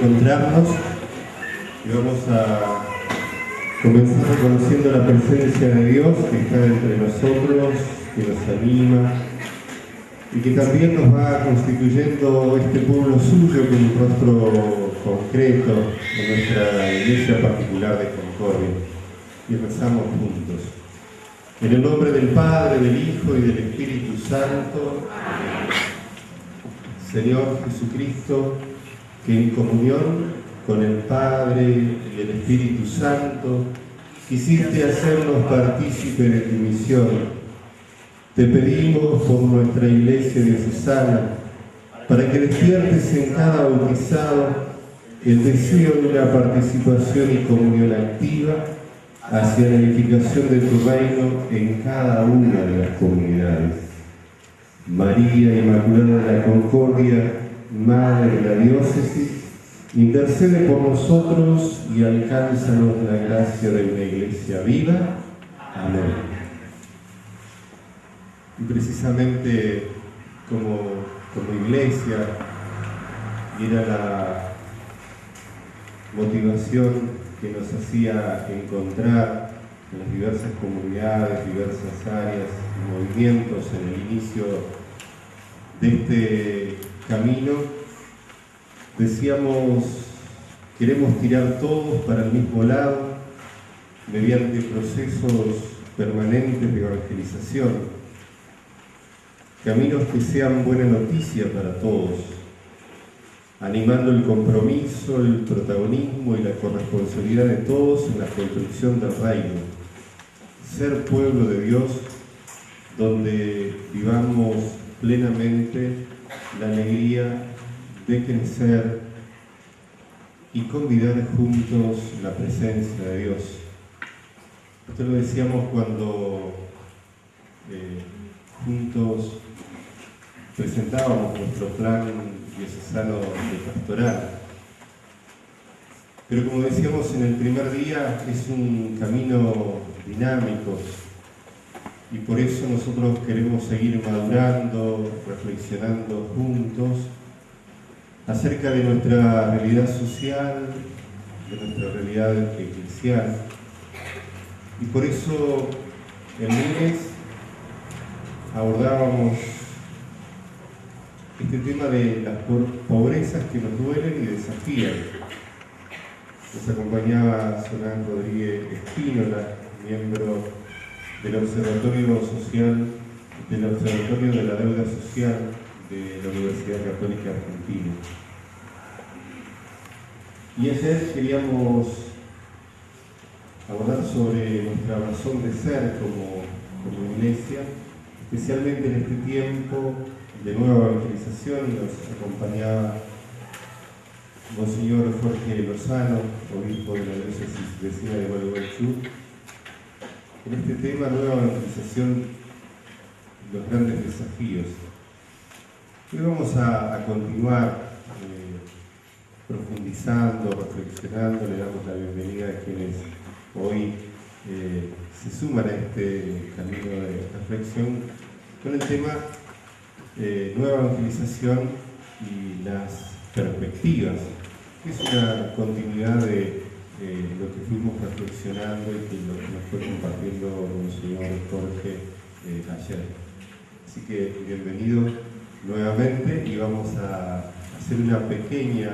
encontrarnos y vamos a comenzar reconociendo la presencia de Dios que está entre nosotros, que nos anima y que también nos va constituyendo este pueblo suyo con un rostro concreto en nuestra iglesia particular de Concordia. Y rezamos juntos. En el nombre del Padre, del Hijo y del Espíritu Santo. Señor Jesucristo, que en comunión con el Padre y el Espíritu Santo quisiste hacernos partícipes de tu misión. Te pedimos por nuestra iglesia diocesana, para que despiertes en cada bautizado el deseo de una participación y comunión activa hacia la edificación de tu reino en cada una de las comunidades. María Inmaculada de la Concordia, Madre de la Diócesis, intercede por nosotros y alcánzanos la gracia de una iglesia viva. Amén. Y precisamente como iglesia, y era la motivación que nos hacía encontrar en las diversas comunidades, diversas áreas y movimientos en el inicio de este camino, decíamos, queremos tirar todos para el mismo lado mediante procesos permanentes de evangelización, caminos que sean buena noticia para todos, animando el compromiso, el protagonismo y la corresponsabilidad de todos en la construcción del reino. Ser pueblo de Dios, donde vivamos plenamente la alegría de crecer y convidar juntos la presencia de Dios. Esto lo decíamos cuando juntos presentábamos nuestro plan diocesano de pastoral. Pero como decíamos en el primer día, es un camino dinámico y por eso nosotros queremos seguir madurando, reflexionando juntos acerca de nuestra realidad social, de nuestra realidad eclesial. Y por eso el lunes abordábamos este tema de las pobrezas que nos duelen y desafían. Nos acompañaba Solán Rodríguez Espínola, miembro del Observatorio Social, del Observatorio de la Deuda Social de la Universidad Católica Argentina. Y ayer queríamos abordar sobre nuestra razón de ser como iglesia, especialmente en este tiempo de nueva evangelización. Nos acompañaba Monseñor Jorge Lozano, obispo de la diócesis vecina de Gualeguaychú, en este tema, nueva evangelización, los grandes desafíos. Hoy vamos a continuar profundizando, reflexionando. Le damos la bienvenida a quienes hoy se suman a este camino de reflexión con el tema nueva evangelización y las perspectivas, que es una continuidad de lo que fuimos reflexionando y que nos fue compartiendo con el señor Jorge ayer. Así que bienvenido nuevamente y vamos a hacer un pequeño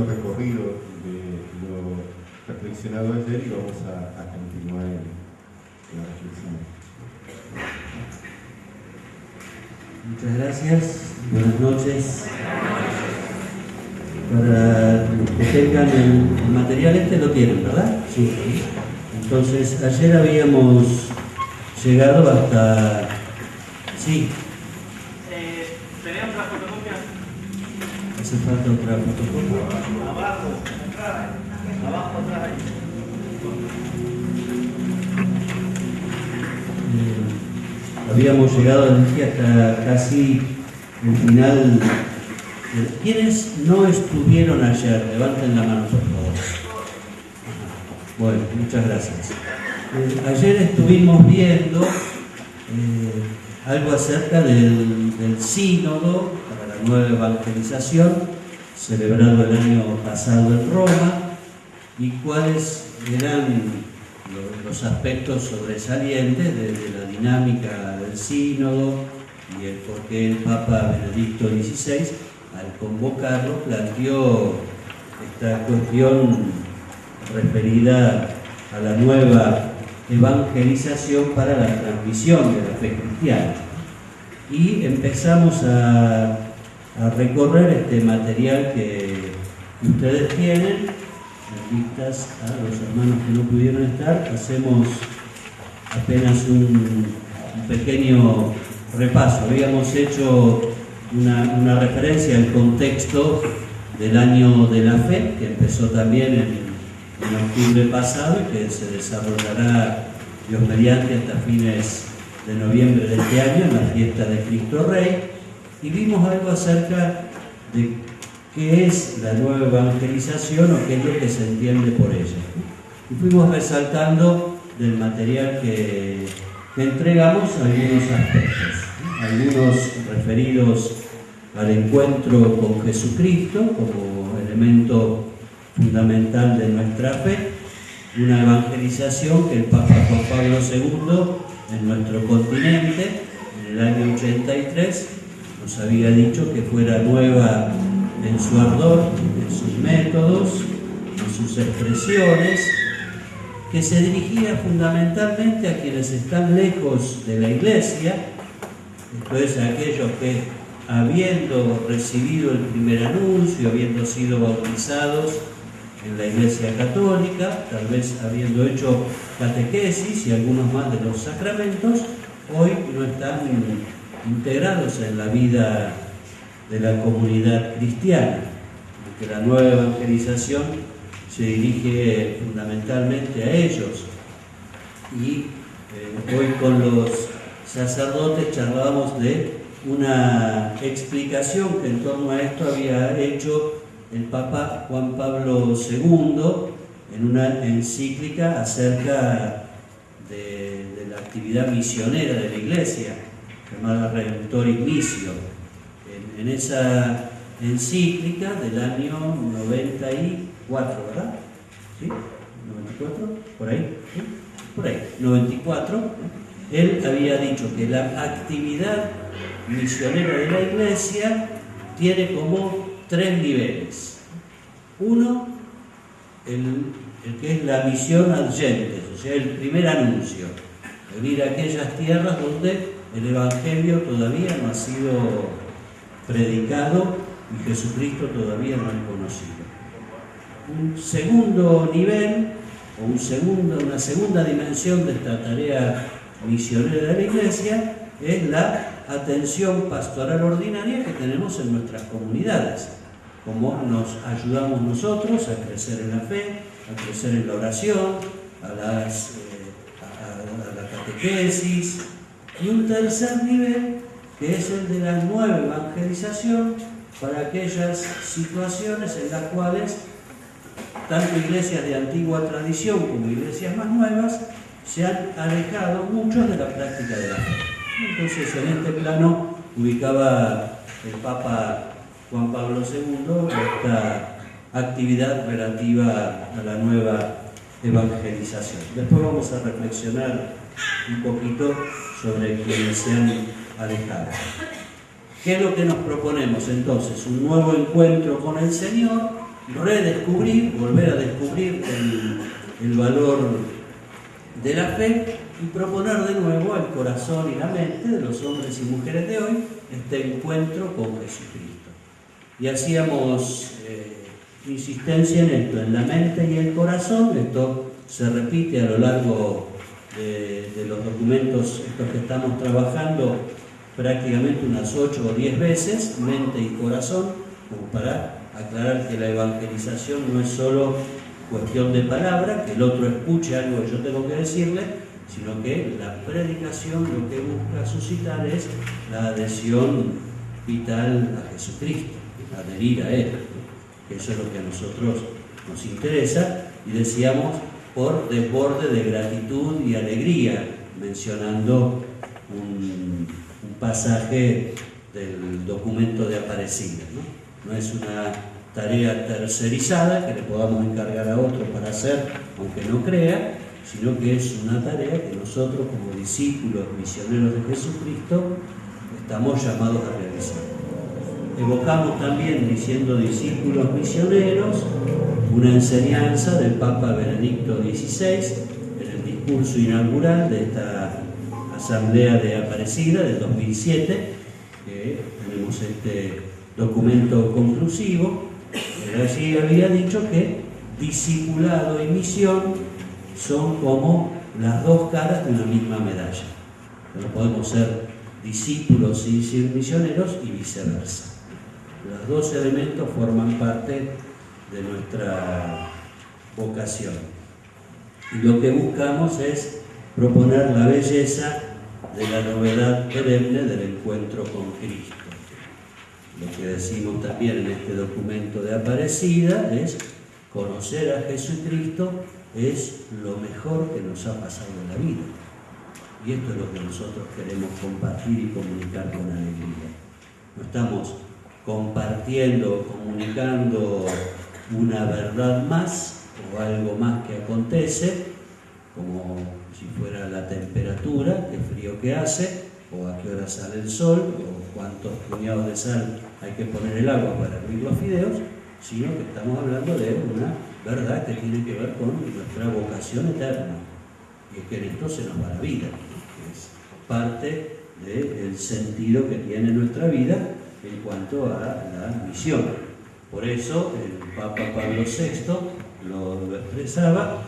recorrido de lo reflexionado ayer y vamos a continuar en la reflexión. Muchas gracias, buenas noches. Para los que tengan el material lo tienen, ¿verdad? Sí. Entonces, ayer habíamos llegado hasta... Sí. ¿Tenía otra fotocopia? ¿Hace falta otra fotocopia? Abajo, atrás. Abajo, atrás. Habíamos llegado hasta casi el final. ¿Quiénes no estuvieron ayer? Levanten la mano, por favor. Bueno, muchas gracias. Ayer estuvimos viendo algo acerca del sínodo para la nueva evangelización celebrado el año pasado en Roma y cuáles eran los aspectos sobresalientes de la dinámica del sínodo y el por qué el Papa Benedicto XVI, al convocarlo, planteó esta cuestión referida a la nueva evangelización para la transmisión de la fe cristiana. Y empezamos a recorrer este material que ustedes tienen. En vistas a los hermanos que no pudieron estar, hacemos apenas un pequeño repaso. Habíamos hecho una referencia al contexto del año de la fe, que empezó también en octubre pasado y que se desarrollará, Dios mediante, hasta fines de noviembre de este año, en la fiesta de Cristo Rey, y vimos algo acerca de qué es la nueva evangelización o qué es lo que se entiende por ella. Y fuimos resaltando del material que entregamos algunos aspectos, algunos referidos al encuentro con Jesucristo como elemento fundamental de nuestra fe, una evangelización que el Papa Juan Pablo II en nuestro continente, en el año 83, nos había dicho que fuera nueva en su ardor, en sus métodos, en sus expresiones, que se dirigía fundamentalmente a quienes están lejos de la Iglesia, esto es, a aquellos que, habiendo recibido el primer anuncio, habiendo sido bautizados en la Iglesia Católica, tal vez habiendo hecho catequesis y algunos más de los sacramentos, hoy no están integrados en la vida de la comunidad cristiana, porque la nueva evangelización se dirige fundamentalmente a ellos. Y hoy con los sacerdotes charlábamos de una explicación que en torno a esto había hecho el Papa Juan Pablo II en una encíclica acerca de la actividad misionera de la Iglesia, llamada Redemptoris Missio. En esa encíclica del año 94, ¿verdad? ¿Sí? ¿94? ¿Por ahí? ¿Sí? Por ahí, 94, él había dicho que la actividad misionera de la Iglesia tiene como 3 niveles. Uno, el que es la misión ad gentes, o sea, el primer anuncio, venir a aquellas tierras donde el Evangelio todavía no ha sido predicado y Jesucristo todavía no es conocido. Un segundo nivel, o una segunda dimensión de esta tarea misionera de la Iglesia es la atención pastoral ordinaria que tenemos en nuestras comunidades, cómo nos ayudamos nosotros a crecer en la fe, a crecer en la oración, a la catequesis, y un tercer nivel que es el de la nueva evangelización para aquellas situaciones en las cuales tanto iglesias de antigua tradición como iglesias más nuevas se han alejado mucho de la práctica de la fe. Entonces, en este plano ubicaba el Papa Juan Pablo II esta actividad relativa a la nueva evangelización. Después vamos a reflexionar un poquito sobre quienes se han alejado. ¿Qué es lo que nos proponemos entonces? Un nuevo encuentro con el Señor, redescubrir, volver a descubrir el valor de la fe y proponer de nuevo al corazón y la mente de los hombres y mujeres de hoy este encuentro con Jesucristo. Y hacíamos insistencia en esto, en la mente y el corazón. Esto se repite a lo largo de los documentos estos que estamos trabajando prácticamente unas 8 o 10 veces, mente y corazón, como para aclarar que la evangelización no es solo cuestión de palabra, que el otro escuche algo que yo tengo que decirle, sino que la predicación lo que busca suscitar es la adhesión vital a Jesucristo, adherir a Él, que eso es lo que a nosotros nos interesa, y decíamos por desborde de gratitud y alegría, mencionando un pasaje del documento de Aparecida, ¿no? No es una tarea tercerizada que le podamos encargar a otro para hacer, aunque no crea, sino que es una tarea que nosotros como discípulos misioneros de Jesucristo estamos llamados a realizar. Evocamos también, diciendo discípulos misioneros, una enseñanza del Papa Benedicto XVI en el discurso inaugural de esta Asamblea de Aparecida del 2007, que tenemos este documento conclusivo. Él allí había dicho que discipulado y misión son como las dos caras de una misma medalla. No podemos ser discípulos y ser misioneros y viceversa. Los dos elementos forman parte de nuestra vocación. Y lo que buscamos es proponer la belleza de la novedad perenne del encuentro con Cristo. Lo que decimos también en este documento de Aparecida es: conocer a Jesucristo es lo mejor que nos ha pasado en la vida. Y esto es lo que nosotros queremos compartir y comunicar con alegría. No estamos compartiendo, comunicando una verdad más o algo más que acontece, como si fuera la temperatura, el frío que hace, o a qué hora sale el sol, o cuántos puñados de sal hay que poner el agua para hervir los fideos, sino que estamos hablando de una verdad que tiene que ver con nuestra vocación eterna. Y es que en esto se nos va la vida, es parte del sentido que tiene nuestra vida en cuanto a la misión. Por eso el Papa Pablo VI lo expresaba,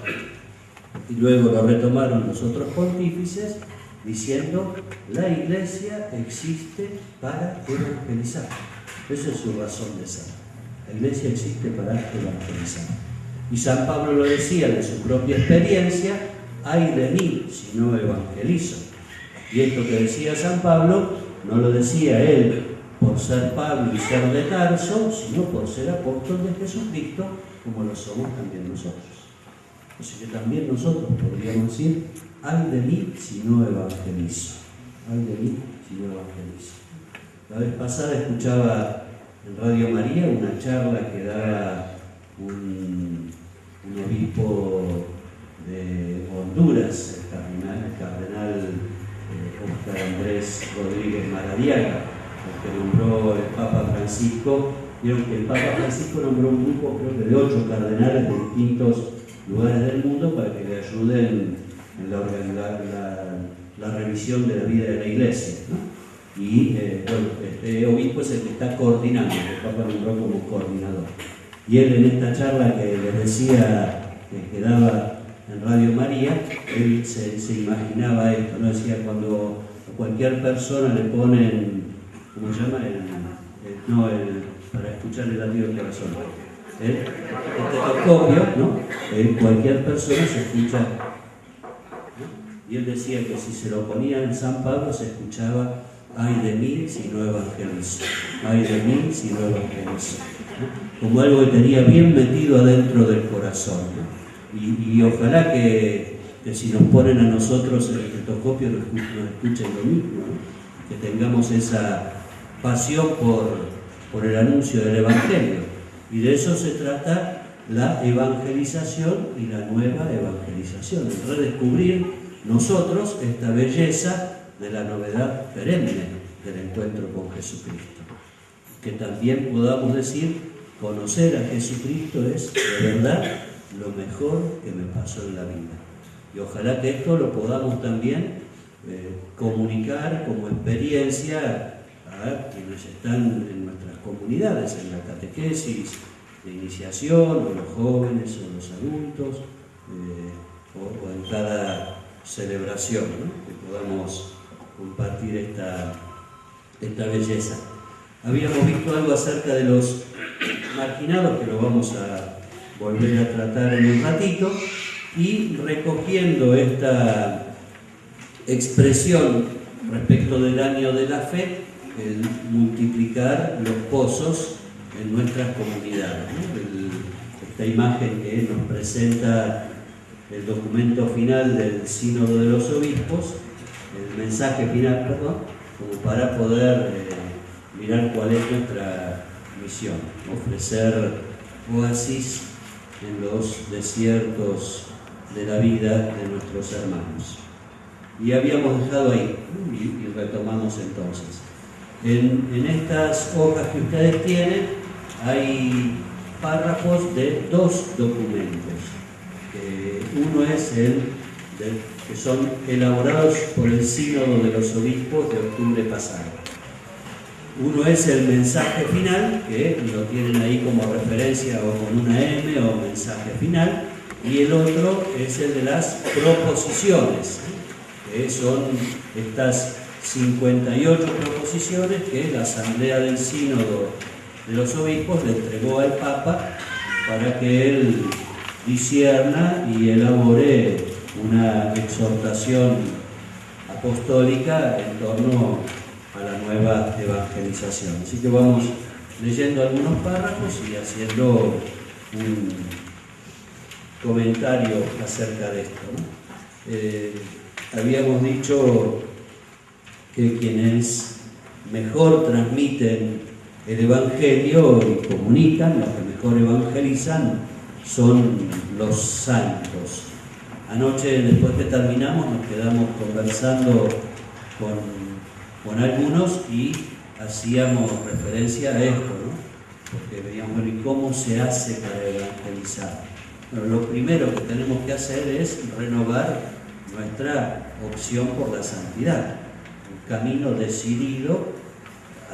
y luego lo retomaron los otros pontífices, diciendo: la Iglesia existe para evangelizar. Esa es su razón de ser. La Iglesia existe para evangelizar. Y San Pablo lo decía de su propia experiencia: ay de mí si no evangelizo. Y esto que decía San Pablo no lo decía él por ser Pablo y ser de Tarso, sino por ser apóstol de Jesucristo, como lo somos también nosotros. Así que también nosotros podríamos decir: ay de mí si no evangelizo. Ay de mí si no evangelizo. La vez pasada escuchaba en Radio María una charla que daba un obispo de Honduras, el cardenal Óscar Andrés Rodríguez Maradiaga, que nombró el Papa Francisco. Vieron que el Papa Francisco nombró un grupo, creo que de 8 cardenales de distintos lugares del mundo para que le ayuden en la revisión de la vida de la Iglesia, ¿no? Y bueno, este obispo es el que está coordinando, el Papa nombró como coordinador. Y él, en esta charla que les decía que daba en Radio María, él se imaginaba esto, ¿no? Decía: cuando a cualquier persona le ponen, ¿cómo se llama? Para escuchar el latido del corazón, el estetoscopio, ¿no? Cualquier persona se escucha, ¿no? Y él decía que si se lo ponía en San Pablo se escuchaba: ay de mí si no evangelizo, ay de mí si no evangelizo, ¿no? Como algo que tenía bien metido adentro del corazón, ¿no? Y ojalá que si nos ponen a nosotros el estetoscopio nos escuchen lo mismo, ¿no? Que tengamos esa pasión por el anuncio del Evangelio. Y de eso se trata la evangelización y la nueva evangelización, el redescubrir nosotros esta belleza de la novedad perenne del encuentro con Jesucristo. Que también podamos decir: conocer a Jesucristo es de verdad lo mejor que me pasó en la vida. Y ojalá que esto lo podamos también comunicar como experiencia a quienes están en nuestras comunidades, en la catequesis de iniciación, o los jóvenes, o los adultos, o en cada celebración, ¿no? Que podamos compartir esta belleza. Habíamos visto algo acerca de los marginados, que lo vamos a volver a tratar en un ratito, y recogiendo esta expresión respecto del año de la fe, el multiplicar los pozos en nuestras comunidades, ¿no? Esta imagen que nos presenta el documento final del Sínodo de los Obispos, el mensaje final, perdón, como para poder mirar cuál es misión, ofrecer oasis en los desiertos de la vida de nuestros hermanos. Y habíamos dejado ahí, y retomamos entonces. En estas hojas que ustedes tienen hay párrafos de dos documentos. Uno es que son elaborados por el Sínodo de los Obispos de octubre pasado. Uno es el mensaje final, que lo tienen ahí como referencia o con una M o mensaje final, y el otro es el de las proposiciones, que son estas 58 proposiciones que la Asamblea del Sínodo de los Obispos le entregó al Papa para que él discierna y elabore una exhortación apostólica en torno a la nueva evangelización. Así que vamos leyendo algunos párrafos y haciendo un comentario acerca de esto, ¿no? Habíamos dicho que quienes mejor transmiten el Evangelio y comunican, los que mejor evangelizan, son los santos. Anoche, después que terminamos, nos quedamos conversando con algunos y hacíamos referencia a esto, ¿no? Porque veíamos, bueno, ¿y cómo se hace para evangelizar? Bueno, lo primero que tenemos que hacer es renovar nuestra opción por la santidad, un camino decidido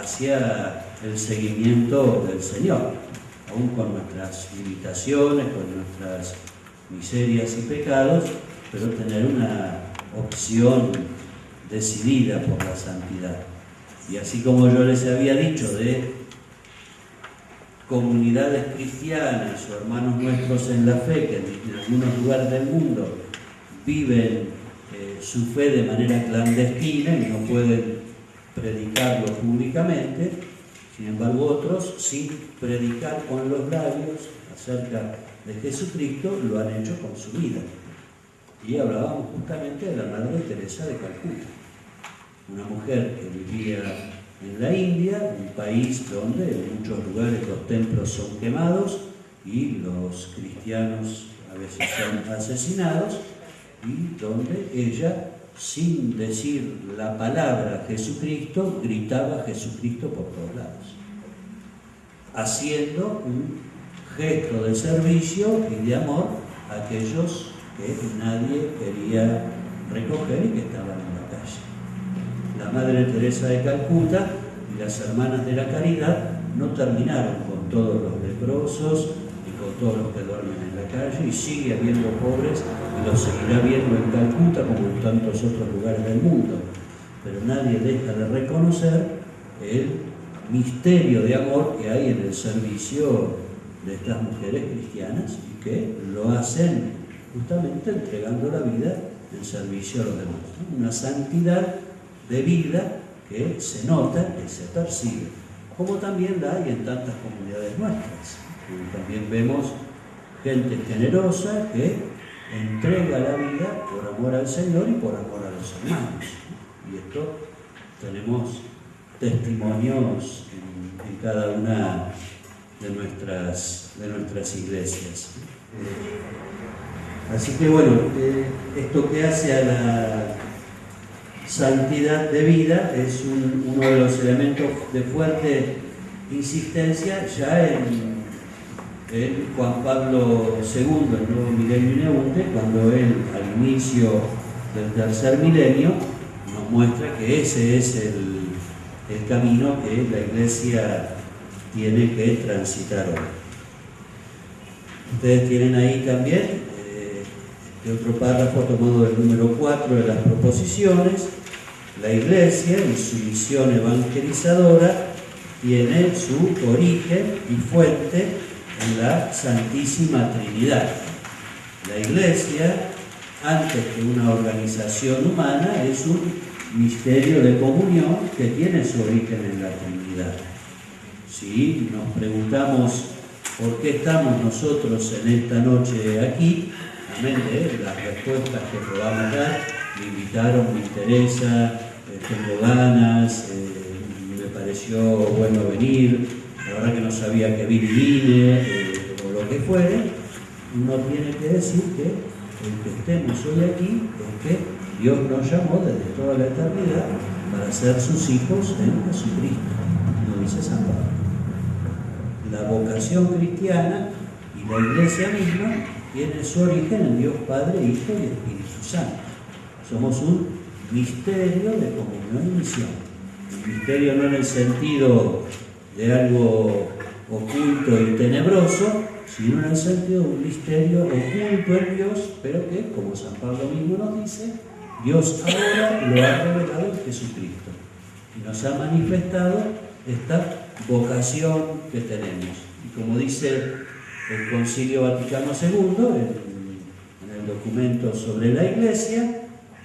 hacia el seguimiento del Señor, aún con nuestras limitaciones, con nuestras miserias y pecados, pero tener una opción decidida por la santidad. Y así como yo les había dicho de comunidades cristianas o hermanos nuestros en la fe que en algunos lugares del mundo viven su fe de manera clandestina y no pueden predicarlo públicamente, sin embargo otros, sin predicar con los labios acerca de Jesucristo, lo han hecho con su vida. Y hablábamos justamente de la Madre Teresa de Calcuta, una mujer que vivía en la India, un país donde en muchos lugares los templos son quemados y los cristianos a veces son asesinados, y donde ella, sin decir la palabra Jesucristo, gritaba Jesucristo por todos lados, haciendo un gesto de servicio y de amor a aquellos que nadie quería recoger y que estaban en la calle. La Madre Teresa de Calcuta y las Hermanas de la Caridad no terminaron con todos los leprosos y con todos los que duermen en la calle, y sigue habiendo pobres y los seguirá viendo en Calcuta como en tantos otros lugares del mundo, pero nadie deja de reconocer el misterio de amor que hay en el servicio de estas mujeres cristianas y que lo hacen justamente entregando la vida en servicio a los demás, ¿no? Una santidad de vida que se nota, que se percibe, como también la hay en tantas comunidades nuestras. También vemos gente generosa que entrega la vida por amor al Señor y por amor a los hermanos. Y esto tenemos testimonios en cada una de nuestras iglesias. Así que bueno, esto que hace a la santidad de vida es uno de los elementos de fuerte insistencia ya en Juan Pablo II, el nuevo Milenio Ineunte, cuando él, al inicio del tercer milenio, nos muestra que ese es el camino que la Iglesia tiene que transitar hoy. Ustedes tienen ahí también otro párrafo tomado del número 4 de las proposiciones. La Iglesia, en su misión evangelizadora, tiene su origen y fuente en la Santísima Trinidad. La Iglesia, antes que una organización humana, es un misterio de comunión que tiene su origen en la Trinidad. Si nos preguntamos por qué estamos nosotros en esta noche aquí, amén de las respuestas que podamos dar, me invitaron, me interesa, tengo ganas, me pareció bueno venir, la verdad que no sabía que vine o lo que fuere, uno tiene que decir que el que estemos hoy aquí es que Dios nos llamó desde toda la eternidad para ser sus hijos en Jesucristo, lo dice San Pablo. La vocación cristiana y la iglesia misma tiene su origen en Dios Padre, Hijo y Espíritu Santo. Somos un misterio de comunión y misión. Un misterio no en el sentido de algo oculto y tenebroso, sino en el sentido de un misterio oculto en Dios, pero que, como San Pablo mismo nos dice, Dios ahora lo ha revelado en Jesucristo y nos ha manifestado esta vocación que tenemos. Y como dice el Concilio Vaticano II, en el documento sobre la Iglesia,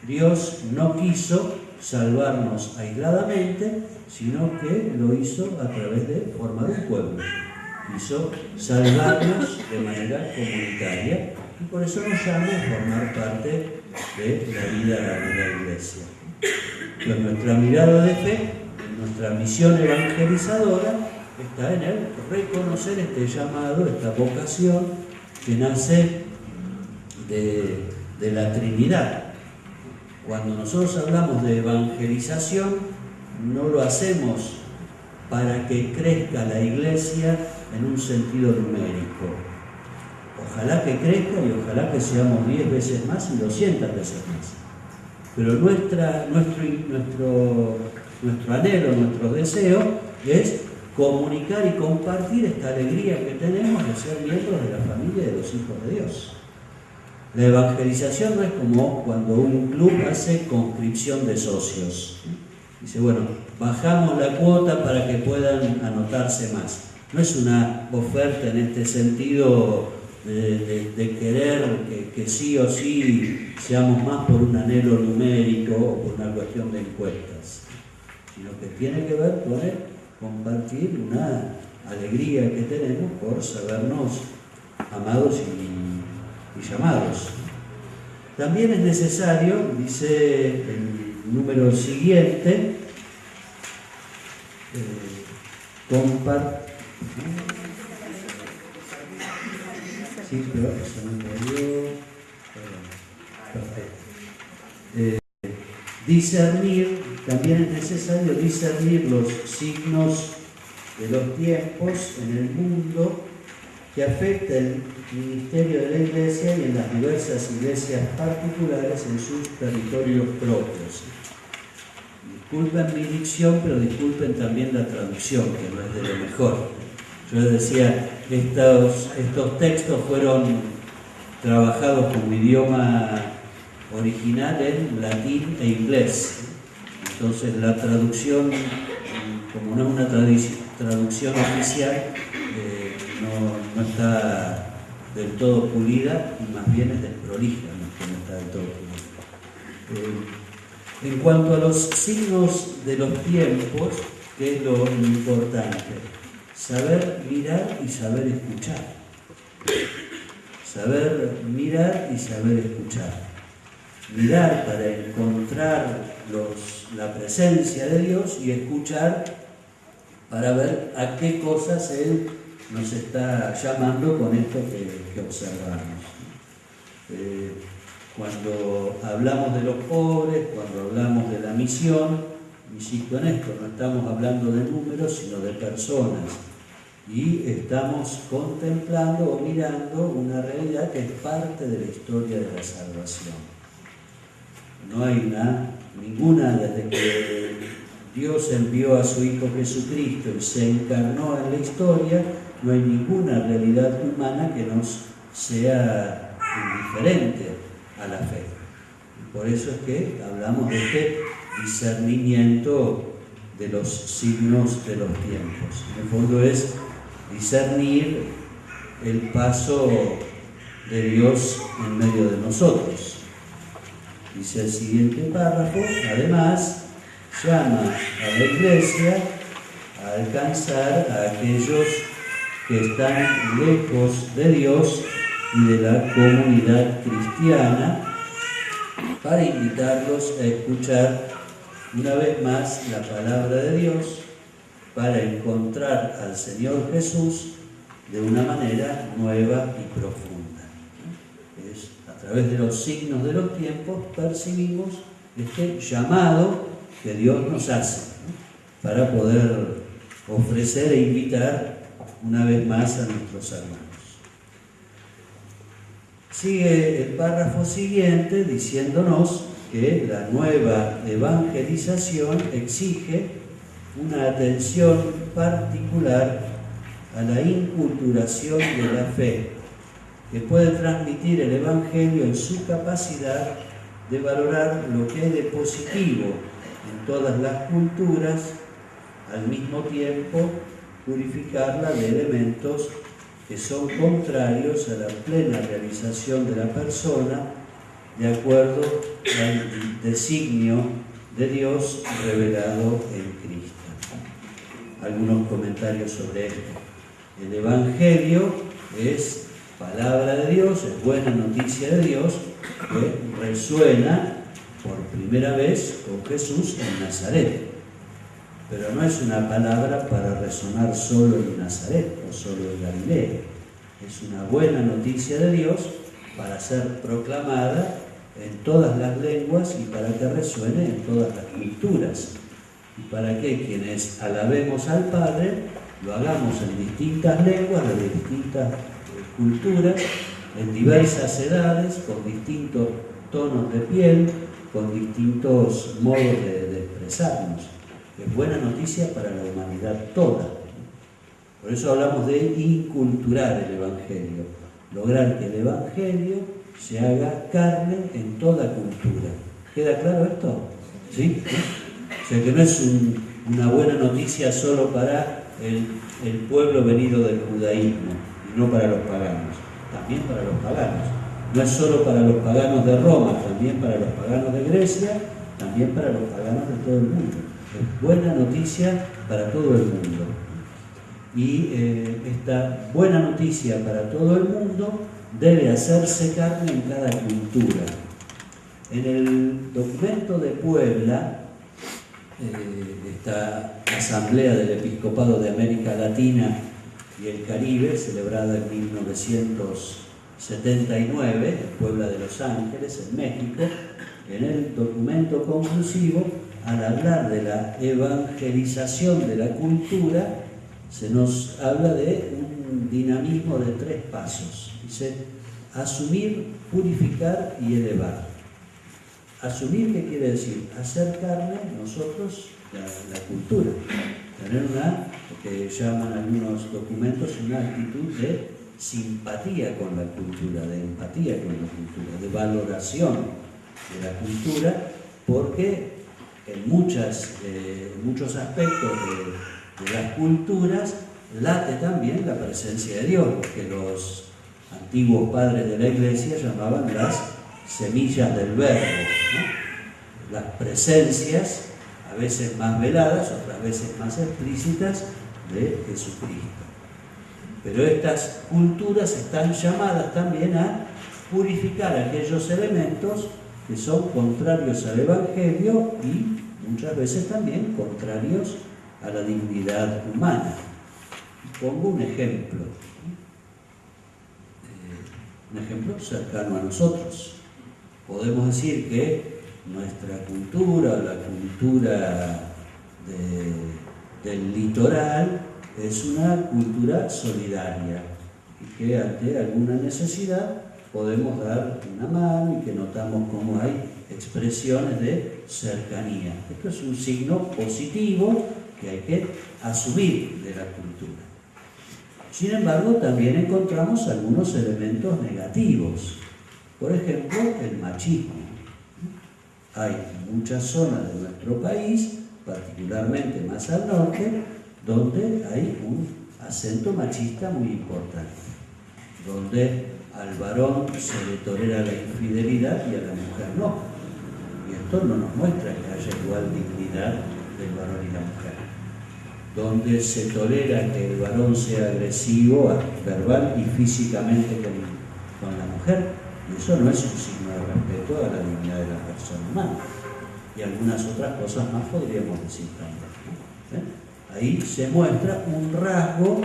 Dios no quiso salvarnos aisladamente, sino que lo hizo a través de formar un pueblo. Quiso salvarnos de manera comunitaria y por eso nos llama a formar parte de la vida de la Iglesia. Pues nuestra mirada de fe, nuestra misión evangelizadora, está en el reconocer este llamado, esta vocación que nace de la Trinidad. Cuando nosotros hablamos de evangelización, no lo hacemos para que crezca la Iglesia en un sentido numérico. Ojalá que crezca y ojalá que seamos 10 veces más y 200 veces más. Pero nuestro anhelo, nuestro deseo es comunicar y compartir esta alegría que tenemos de ser miembros de la familia de los hijos de Dios. La evangelización no es como cuando un club hace conscripción de socios. Dice, bueno, bajamos la cuota para que puedan anotarse más. No es una oferta en este sentido de querer que sí o sí seamos más por un anhelo numérico o por una cuestión de encuestas, sino que tiene que ver con el compartir una alegría que tenemos por sabernos amados y llamados. También es necesario, dice el número siguiente, compartir. Sí, pero eso no me dio. Perfecto. Discernir, también es necesario discernir los signos de los tiempos en el mundo que afecta el ministerio de la Iglesia y en las diversas iglesias particulares en sus territorios propios. Disculpen mi dicción, pero disculpen también la traducción, que no es de lo mejor. Yo les decía, estos textos fueron trabajados como idioma original en latín e inglés. Entonces la traducción, como no es una traducción oficial, no está del todo pulida y más bien es desprolija, no está del todo pulida. En cuanto a los signos de los tiempos, ¿qué es lo importante? Saber mirar y saber escuchar. Saber mirar y saber escuchar. Mirar para encontrar la presencia de Dios y escuchar para ver a qué cosas Él nos está llamando con esto que observamos. Cuando hablamos de los pobres, cuando hablamos de la misión, insisto en esto, no estamos hablando de números, sino de personas. Y estamos contemplando o mirando una realidad que es parte de la historia de la salvación. No hay ninguna, desde que Dios envió a su Hijo Jesucristo y se encarnó en la historia, no hay ninguna realidad humana que nos sea indiferente a la fe. Y por eso es que hablamos de este discernimiento de los signos de los tiempos. En el fondo es discernir el paso de Dios en medio de nosotros. Dice el siguiente párrafo, además, llama a la Iglesia a alcanzar a aquellos que están lejos de Dios y de la comunidad cristiana para invitarlos a escuchar una vez más la palabra de Dios, para encontrar al Señor Jesús de una manera nueva y profunda. Es a través de los signos de los tiempos percibimos este llamado que Dios nos hace, ¿no?, para poder ofrecer e invitar una vez más a nuestros hermanos. Sigue el párrafo siguiente diciéndonos que la nueva evangelización exige una atención particular a la inculturación de la fe, que puede transmitir el Evangelio en su capacidad de valorar lo que hay de positivo en todas las culturas, al mismo tiempo purificarla de elementos que son contrarios a la plena realización de la persona de acuerdo al designio de Dios revelado en Cristo. Algunos comentarios sobre esto. El Evangelio es palabra de Dios, es buena noticia de Dios, que resuena por primera vez con Jesús en Nazaret. Pero no es una palabra para resonar solo en Nazaret o solo en Galilea. Es una buena noticia de Dios para ser proclamada en todas las lenguas y para que resuene en todas las culturas. Y para que quienes alabemos al Padre lo hagamos en distintas lenguas, de distintas culturas, en diversas edades, con distintos tonos de piel, con distintos modos de expresarnos. Es buena noticia para la humanidad toda. Por eso hablamos de inculturar el Evangelio, lograr que el Evangelio se haga carne en toda cultura. ¿Queda claro esto? ¿Sí? O sea que no es una buena noticia solo para el pueblo venido del judaísmo y no para los paganos, también para los paganos. No es solo para los paganos de Roma, también para los paganos de Grecia, también para los paganos de todo el mundo. Es buena noticia para todo el mundo. Y esta buena noticia para todo el mundo debe hacerse carne en cada cultura. En el documento de Puebla, esta asamblea del Episcopado de América Latina y el Caribe, celebrada en 1979 en Puebla de Los Ángeles, en México, en el documento conclusivo, al hablar de la evangelización de la cultura, se nos habla de un dinamismo de 3 pasos. Dice, asumir, purificar y elevar. Asumir, ¿qué quiere decir? Hacer carne nosotros la cultura. Tener lo que llaman algunos documentos, una actitud de simpatía con la cultura, de empatía con la cultura, de valoración de la cultura, porque en muchos aspectos de las culturas late también la presencia de Dios, que los antiguos padres de la Iglesia llamaban las semillas del verbo, ¿no? Las presencias, a veces más veladas, otras veces más explícitas, de Jesucristo. Pero estas culturas están llamadas también a purificar aquellos elementos que son contrarios al Evangelio y muchas veces también contrarios a la dignidad humana. Pongo un ejemplo cercano a nosotros. Podemos decir que nuestra cultura, la cultura del litoral, es una cultura solidaria y que ante alguna necesidad podemos dar una mano y que notamos cómo hay expresiones de cercanía. Esto es un signo positivo que hay que asumir de la cultura. Sin embargo, también encontramos algunos elementos negativos. Por ejemplo, el machismo. Hay muchas zonas de nuestro país, particularmente más al norte, donde hay un acento machista muy importante, donde al varón se le tolera la infidelidad y a la mujer no. Y esto no nos muestra que haya igual dignidad del varón y la mujer. Donde se tolera que el varón sea agresivo, verbal y físicamente con la mujer, y eso no es un signo de respeto a la dignidad de la persona humana. Y algunas otras cosas más podríamos decir también, ¿no? Ahí se muestra un rasgo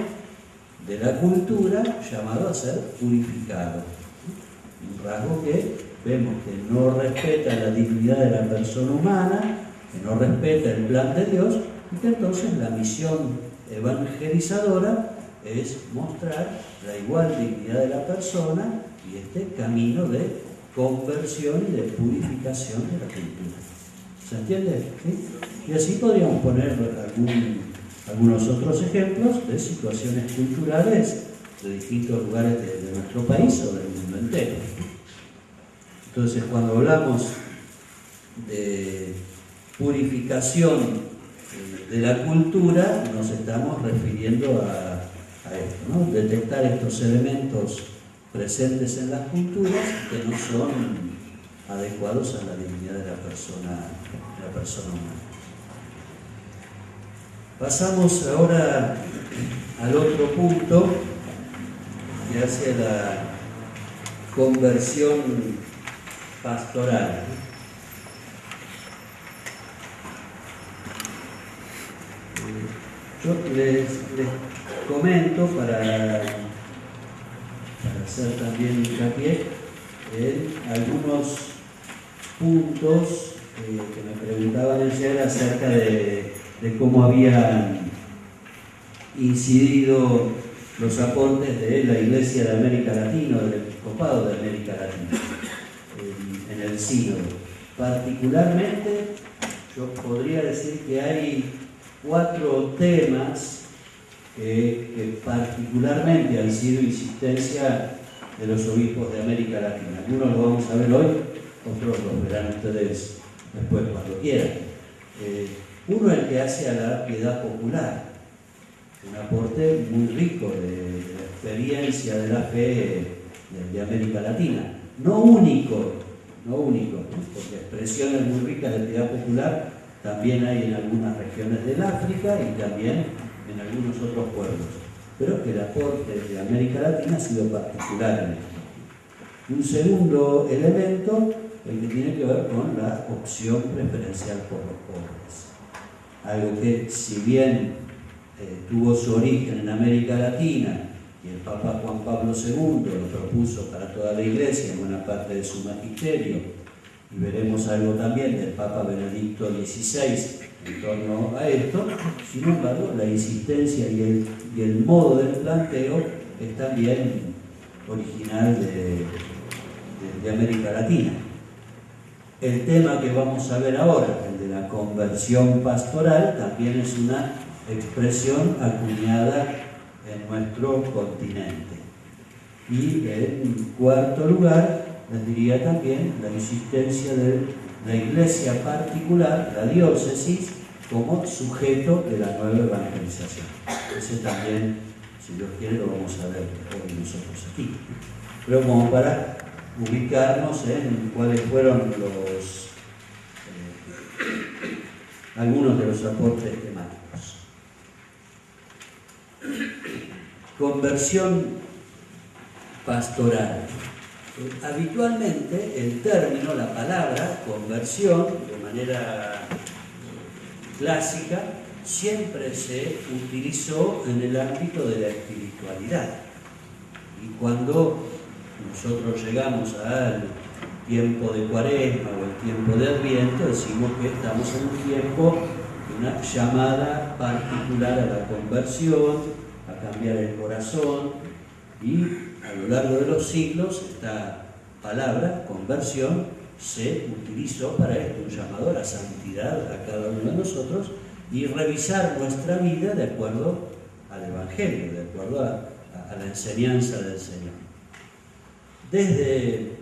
de la cultura llamado a ser purificado. Un rasgo que vemos que no respeta la dignidad de la persona humana, que no respeta el plan de Dios, y que entonces la misión evangelizadora es mostrar la igual dignidad de la persona y este camino de conversión y de purificación de la cultura. ¿Se entiende? ¿Sí? Y así podríamos poner algunos otros ejemplos de situaciones culturales de distintos lugares de nuestro país o del mundo entero. Entonces, cuando hablamos de purificación de la cultura, nos estamos refiriendo a esto, ¿no? Detectar estos elementos presentes en las culturas que no son adecuados a la dignidad de la persona humana. Pasamos ahora al otro punto que hace la conversión pastoral. Yo les comento para hacer también hincapié en algunos puntos que me preguntaban ayer acerca de cómo habían incidido los aportes de la Iglesia de América Latina, del Episcopado de América Latina, en el sínodo. Particularmente, yo podría decir que hay 4 temas que particularmente han sido insistencia de los obispos de América Latina. Algunos los vamos a ver hoy, otros los verán ustedes después cuando quieran. Uno es el que hace a la piedad popular, un aporte muy rico de la experiencia de la fe de América Latina. No único, porque expresiones muy ricas de piedad popular también hay en algunas regiones del África y también en algunos otros pueblos, pero que el aporte de América Latina ha sido particular en esto. Un segundo elemento, el que tiene que ver con la opción preferencial por los pobres. Algo que, si bien tuvo su origen en América Latina y el Papa Juan Pablo II lo propuso para toda la Iglesia en buena parte de su magisterio, y veremos algo también del Papa Benedicto XVI en torno a esto, sin embargo, la insistencia y el modo del planteo es también original de América Latina. El tema que vamos a ver ahora, el de la conversión pastoral, también es una expresión acuñada en nuestro continente. Y en cuarto lugar, les diría también la insistencia de la Iglesia particular, la diócesis, como sujeto de la nueva evangelización. Ese también, si Dios quiere, lo vamos a ver hoy nosotros aquí. Pero como para ubicarnos en cuáles fueron algunos de los aportes temáticos. Conversión pastoral. Habitualmente el término, la palabra conversión, de manera clásica, siempre se utilizó en el ámbito de la espiritualidad. Y cuando nosotros llegamos al tiempo de Cuaresma o el tiempo de Adviento, decimos que estamos en un tiempo de una llamada particular a la conversión, a cambiar el corazón, y a lo largo de los siglos esta palabra, conversión, se utilizó para esto, un llamado a la santidad a cada uno de nosotros y revisar nuestra vida de acuerdo al Evangelio, de acuerdo a la enseñanza del Señor. Desde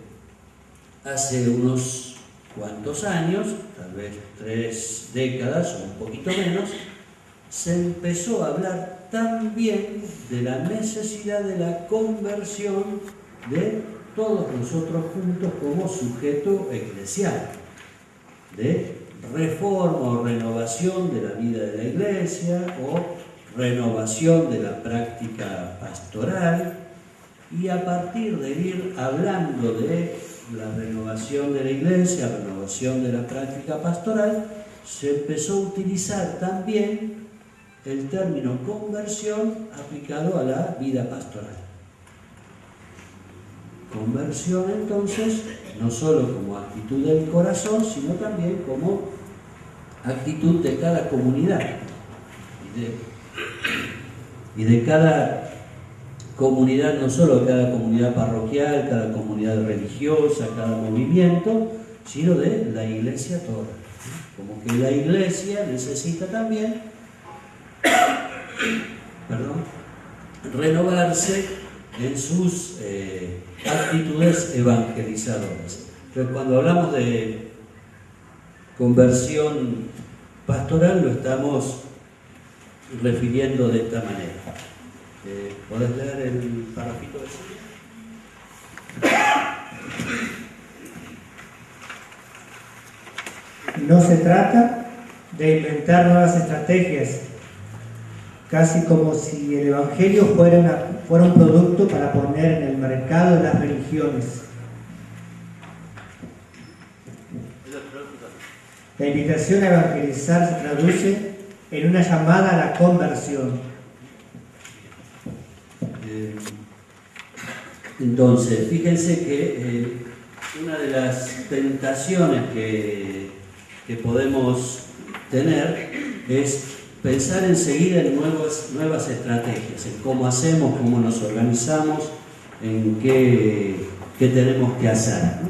hace unos cuantos años, tal vez 3 décadas o un poquito menos, se empezó a hablar también de la necesidad de la conversión de todos nosotros juntos como sujeto eclesial, de reforma o renovación de la vida de la Iglesia o renovación de la práctica pastoral, y a partir de ir hablando de la renovación de la Iglesia, renovación de la práctica pastoral, se empezó a utilizar también el término conversión aplicado a la vida pastoral. Conversión, entonces, no solo como actitud del corazón, sino también como actitud de cada comunidad y de cada comunidad, no solo cada comunidad parroquial, cada comunidad religiosa, cada movimiento, sino de la iglesia toda. Como que la iglesia necesita también renovarse en sus actitudes evangelizadoras. Entonces, cuando hablamos de conversión pastoral, lo estamos refiriendo de esta manera. ¿Podés leer el parrafito de Silvia? No se trata de inventar nuevas estrategias, casi como si el Evangelio fuera un producto para poner en el mercado de las religiones. La invitación a evangelizar se traduce en una llamada a la conversión. Entonces, fíjense que una de las tentaciones que podemos tener es pensar enseguida en nuevas estrategias, en cómo hacemos, cómo nos organizamos, en qué tenemos que hacer, ¿no?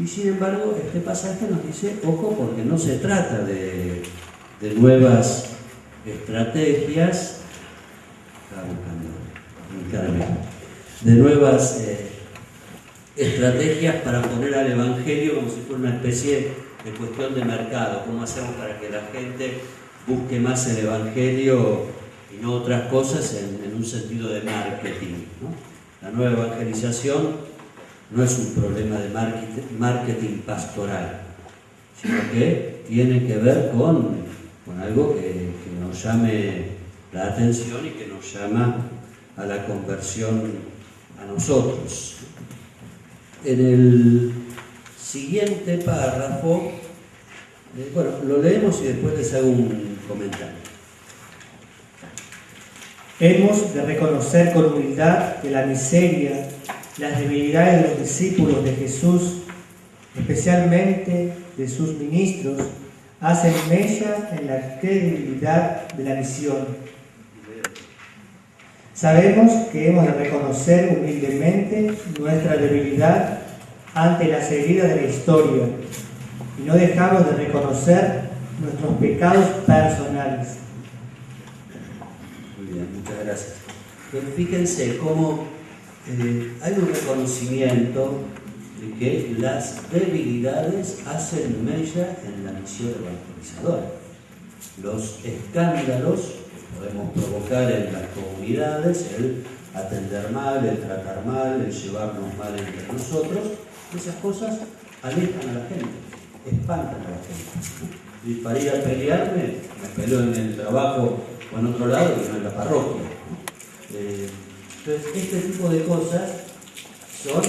Y sin embargo, este pasaje nos dice, ojo, porque no se trata de nuevas estrategias, de nuevas estrategias para poner al Evangelio como si fuera una especie de cuestión de mercado. ¿Cómo hacemos para que la gente busque más el Evangelio y no otras cosas en un sentido de marketing, ¿no? La nueva evangelización no es un problema de marketing pastoral, sino que tiene que ver con algo que nos llame la atención y que nos llama a la conversión a nosotros. En el siguiente párrafo, lo leemos y después les hago un comentario. Hemos de reconocer con humildad que la miseria, las debilidades de los discípulos de Jesús, especialmente de sus ministros, hacen mella en la credibilidad de la misión. Sabemos que hemos de reconocer humildemente nuestra debilidad ante las heridas de la historia y no dejamos de reconocer nuestros pecados personales. Muy bien, muchas gracias. Pero fíjense cómo hay un reconocimiento de que las debilidades hacen mella en la misión evangelizadora. Los escándalos que podemos provocar en las comunidades, el atender mal, el tratar mal, el llevarnos mal entre nosotros, esas cosas alejan a la gente, espantan a la gente. Y para ir a pelearme, me peleo en el trabajo o en otro lado y no en la parroquia. Entonces, este tipo de cosas son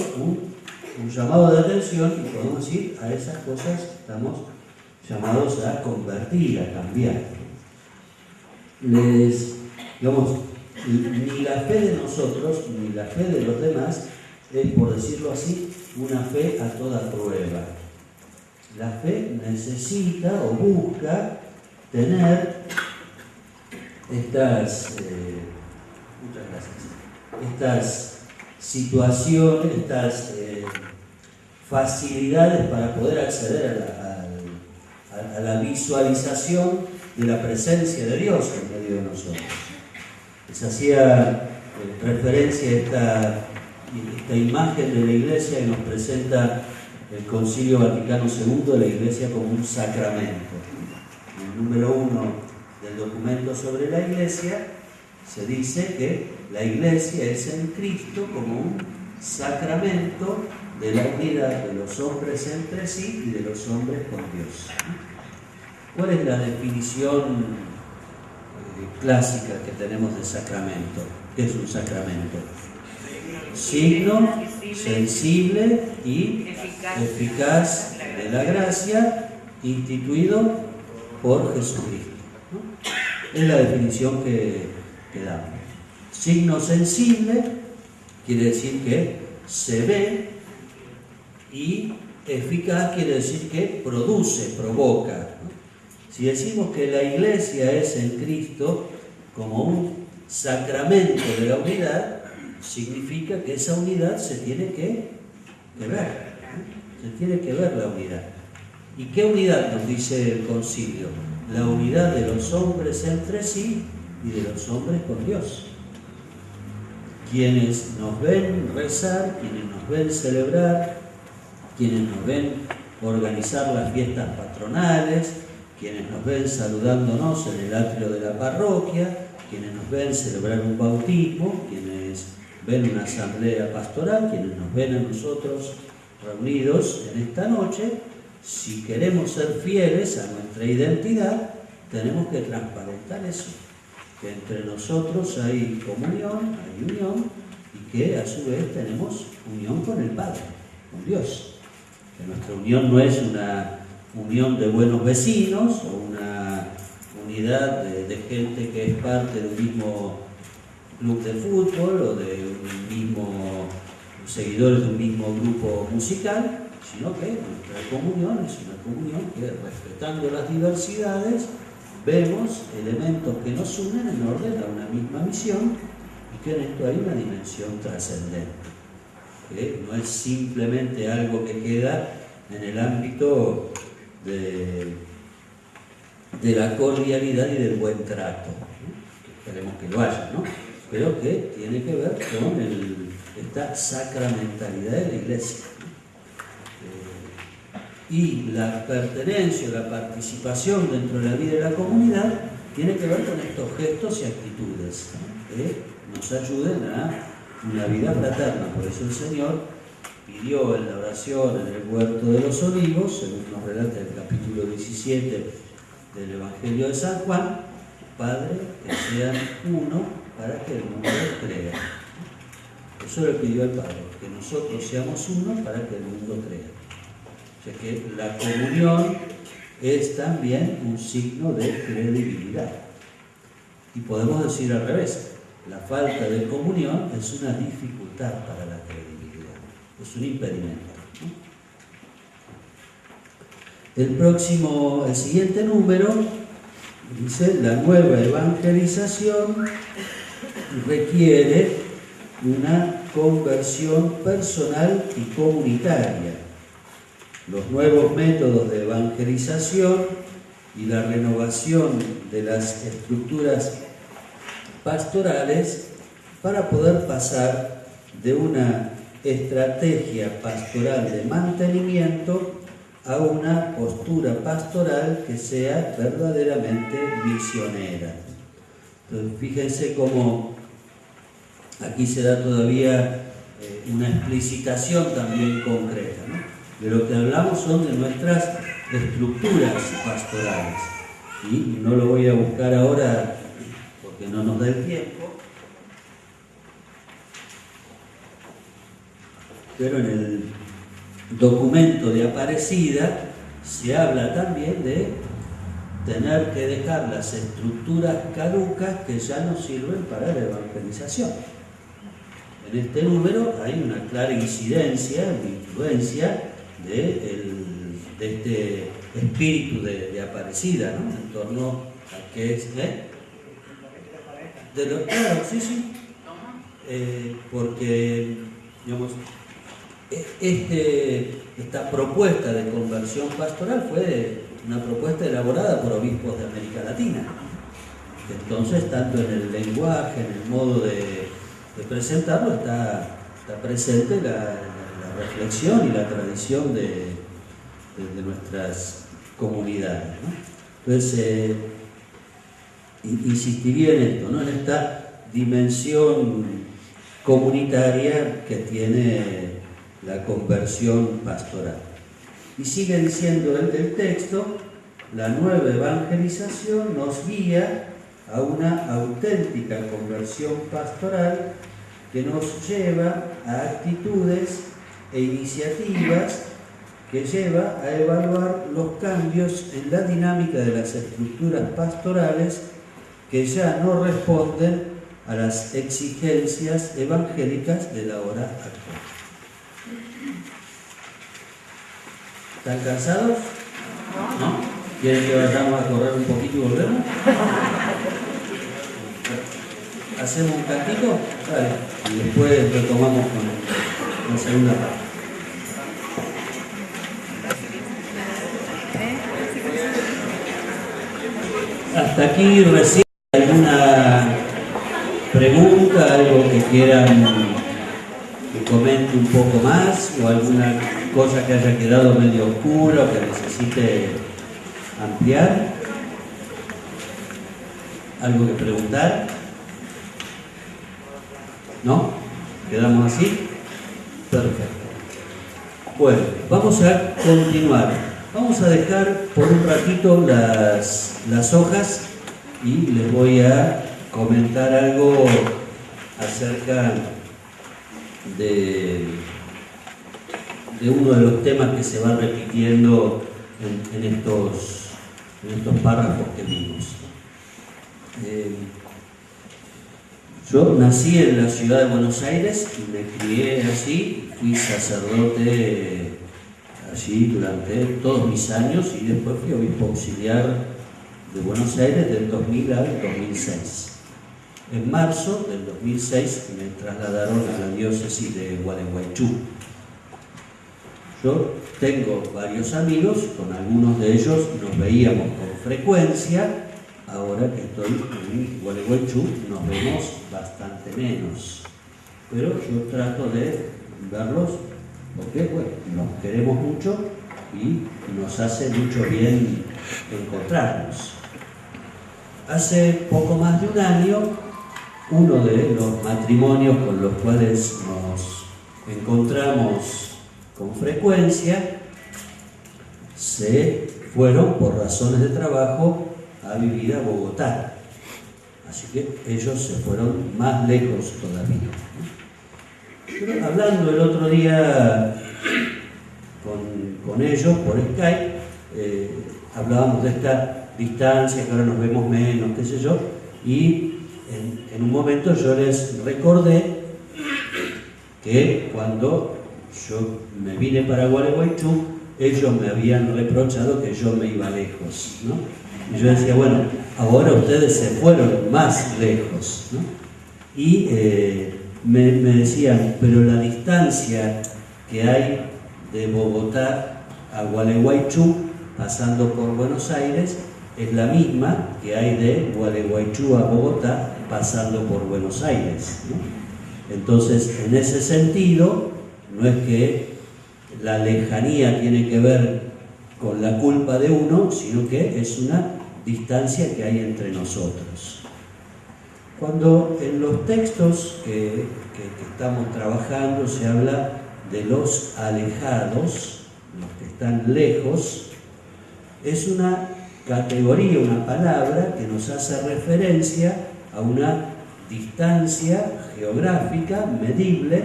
un llamado de atención y podemos decir, a esas cosas estamos llamados a convertir, a cambiar. Digamos, ni la fe de nosotros, ni la fe de los demás, es, por decirlo así, una fe a toda prueba. La fe necesita o busca tener estas situaciones, estas facilidades para poder acceder a la visualización de la presencia de Dios en medio de nosotros. Les hacía referencia a esta imagen de la Iglesia que nos presenta el Concilio Vaticano II, de la Iglesia como un sacramento. En el número 1 del documento sobre la Iglesia se dice que la Iglesia es en Cristo como un sacramento de la unidad de los hombres entre sí y de los hombres con Dios. ¿Cuál es la definición clásica que tenemos de sacramento? ¿Qué es un sacramento? Signo sensible y eficaz de la gracia instituido por Jesucristo. Es la definición que damos. Signo sensible quiere decir que se ve, y eficaz quiere decir que produce, provoca, ¿no? Si decimos que la Iglesia es en Cristo como un sacramento de la unidad, significa que esa unidad se tiene que ver, ¿no? Se tiene que ver la unidad. ¿Y qué unidad nos dice el concilio? La unidad de los hombres entre sí y de los hombres con Dios. Quienes nos ven rezar, quienes nos ven celebrar, quienes nos ven organizar las fiestas patronales, quienes nos ven saludándonos en el atrio de la parroquia, quienes nos ven celebrar un bautismo, quienes ven una asamblea pastoral, quienes nos ven a nosotros reunidos en esta noche, si queremos ser fieles a nuestra identidad, tenemos que transparentar eso, que entre nosotros hay comunión, hay unión, y que a su vez tenemos unión con el Padre, con Dios. Que nuestra unión no es una unión de buenos vecinos o una unidad de gente que es parte de un mismo club de fútbol o de seguidores de un mismo grupo musical, sino que nuestra comunión es una comunión que, respetando las diversidades, vemos elementos que nos unen en orden a una misma misión, y que en esto hay una dimensión trascendente, que no es simplemente algo que queda en el ámbito de la cordialidad y del buen trato, ¿no? Esperemos que lo haya, ¿no? Pero que tiene que ver con esta sacramentalidad de la Iglesia. Y la pertenencia, la participación dentro de la vida de la comunidad tiene que ver con estos gestos y actitudes, ¿no? Que nos ayuden a una vida fraterna. Por eso el Señor pidió en la oración en el Huerto de los Olivos, según nos relata el capítulo 17 del Evangelio de San Juan: Padre, que sean uno para que el mundo crea. Eso le pidió al Padre, que nosotros seamos uno para que el mundo crea. O sea que la comunión es también un signo de credibilidad. Y podemos decir al revés: la falta de comunión es una dificultad para la credibilidad, es un impedimento, ¿no? El siguiente número dice: la nueva evangelización requiere una conversión personal y comunitaria. Los nuevos métodos de evangelización y la renovación de las estructuras pastorales para poder pasar de una estrategia pastoral de mantenimiento a una postura pastoral que sea verdaderamente misionera. Entonces, fíjense cómo aquí se da todavía una explicitación también concreta, ¿no? De lo que hablamos son de nuestras estructuras pastorales. Y no lo voy a buscar ahora porque no nos da el tiempo, pero en el documento de Aparecida se habla también de tener que dejar las estructuras caducas que ya no sirven para la evangelización. En este número hay una clara incidencia, una influencia de este espíritu de Aparecida, ¿no? En torno a qué es, claro, sí. Porque, digamos, esta propuesta de conversión pastoral fue una propuesta elaborada por obispos de América Latina. Entonces, tanto en el lenguaje, en el modo de presentarlo, está presente la reflexión y la tradición de nuestras comunidades, ¿no? Entonces, insistiría en esto, ¿no? En esta dimensión comunitaria que tiene la conversión pastoral. Y sigue diciendo el texto: la nueva evangelización nos guía a una auténtica conversión pastoral que nos lleva a actitudes e iniciativas que lleva a evaluar los cambios en la dinámica de las estructuras pastorales que ya no responden a las exigencias evangélicas de la hora actual. ¿Están cansados? ¿No? ¿Quieren que vayamos a correr un poquito y volvemos? ¿Hacemos un cantito? Vale. Y después retomamos con la segunda parte. Hasta aquí recién alguna pregunta, algo que quieran que comente un poco más, o alguna cosa que haya quedado medio oscura o que necesite ampliar. ¿Algo que preguntar? ¿No? ¿Quedamos así? Perfecto. Bueno, vamos a continuar. Vamos a dejar por un ratito las hojas y les voy a comentar algo acerca de uno de los temas que se va repitiendo en estos párrafos que vimos. Yo nací en la ciudad de Buenos Aires y me crié allí, fui sacerdote allí durante todos mis años y después fui obispo auxiliar de Buenos Aires del 2000 al 2006. En marzo del 2006 me trasladaron a la diócesis de Gualeguaychú. Yo tengo varios amigos, con algunos de ellos nos veíamos con frecuencia. Ahora que estoy en Gualeguaychú nos vemos bastante menos, pero yo trato de verlos porque bueno, nos queremos mucho y nos hace mucho bien encontrarnos. Hace poco más de un año, uno de los matrimonios con los cuales nos encontramos con frecuencia se fueron por razones de trabajo a vivir a Bogotá. Así que ellos se fueron más lejos todavía. Pero hablando el otro día con ellos por Skype, hablábamos de esta distancia, que ahora nos vemos menos, qué sé yo, y en un momento yo les recordé que cuando yo me vine para Gualeguaychú, ellos me habían reprochado que yo me iba lejos, ¿no? Y yo decía, bueno, ahora ustedes se fueron más lejos, ¿no? Y me decían, pero la distancia que hay de Bogotá a Gualeguaychú, pasando por Buenos Aires, es la misma que hay de Gualeguaychú a Bogotá, pasando por Buenos Aires, ¿no? Entonces, en ese sentido, no es que la lejanía tiene que ver con la culpa de uno, sino que es una distancia que hay entre nosotros. Cuando en los textos que estamos trabajando se habla de los alejados, los que están lejos, es una categoría, una palabra que nos hace referencia a una distancia geográfica medible,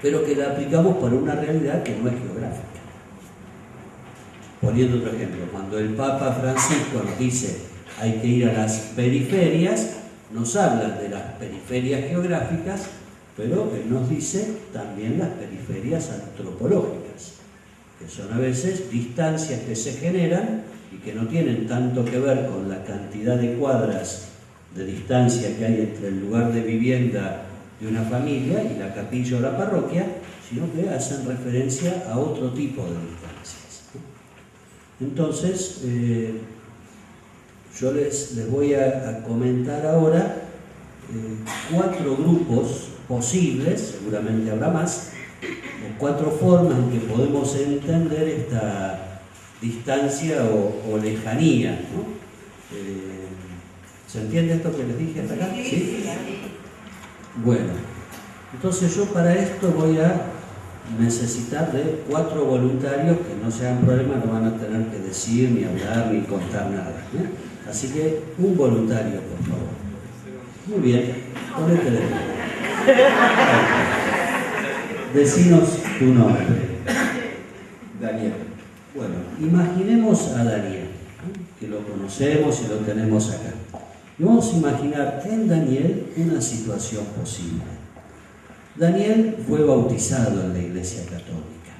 pero que la aplicamos para una realidad que no es geográfica. Poniendo otro ejemplo, cuando el Papa Francisco nos dice hay que ir a las periferias, nos habla de las periferias geográficas, pero él nos dice también las periferias antropológicas, que son a veces distancias que se generan y que no tienen tanto que ver con la cantidad de cuadras de distancia que hay entre el lugar de vivienda de una familia y la capilla o la parroquia, sino que hacen referencia a otro tipo de distancias. Entonces, yo les voy a comentar ahora 4 grupos posibles, seguramente habrá más, o 4 formas en que podemos entender esta distancia o lejanía, ¿no? ¿Se entiende esto que les dije hasta acá? ¿Sí? Bueno, entonces yo para esto voy a necesitar de 4 voluntarios que no se hagan problema, no van a tener que decir, ni hablar, ni contar nada, ¿eh? Así que un voluntario, por favor. Muy bien, ponete de pie. Decinos tu nombre. Daniel. Bueno, imaginemos a Daniel, ¿no? Que lo conocemos y lo tenemos acá. Y vamos a imaginar en Daniel una situación posible. Daniel fue bautizado en la Iglesia Católica.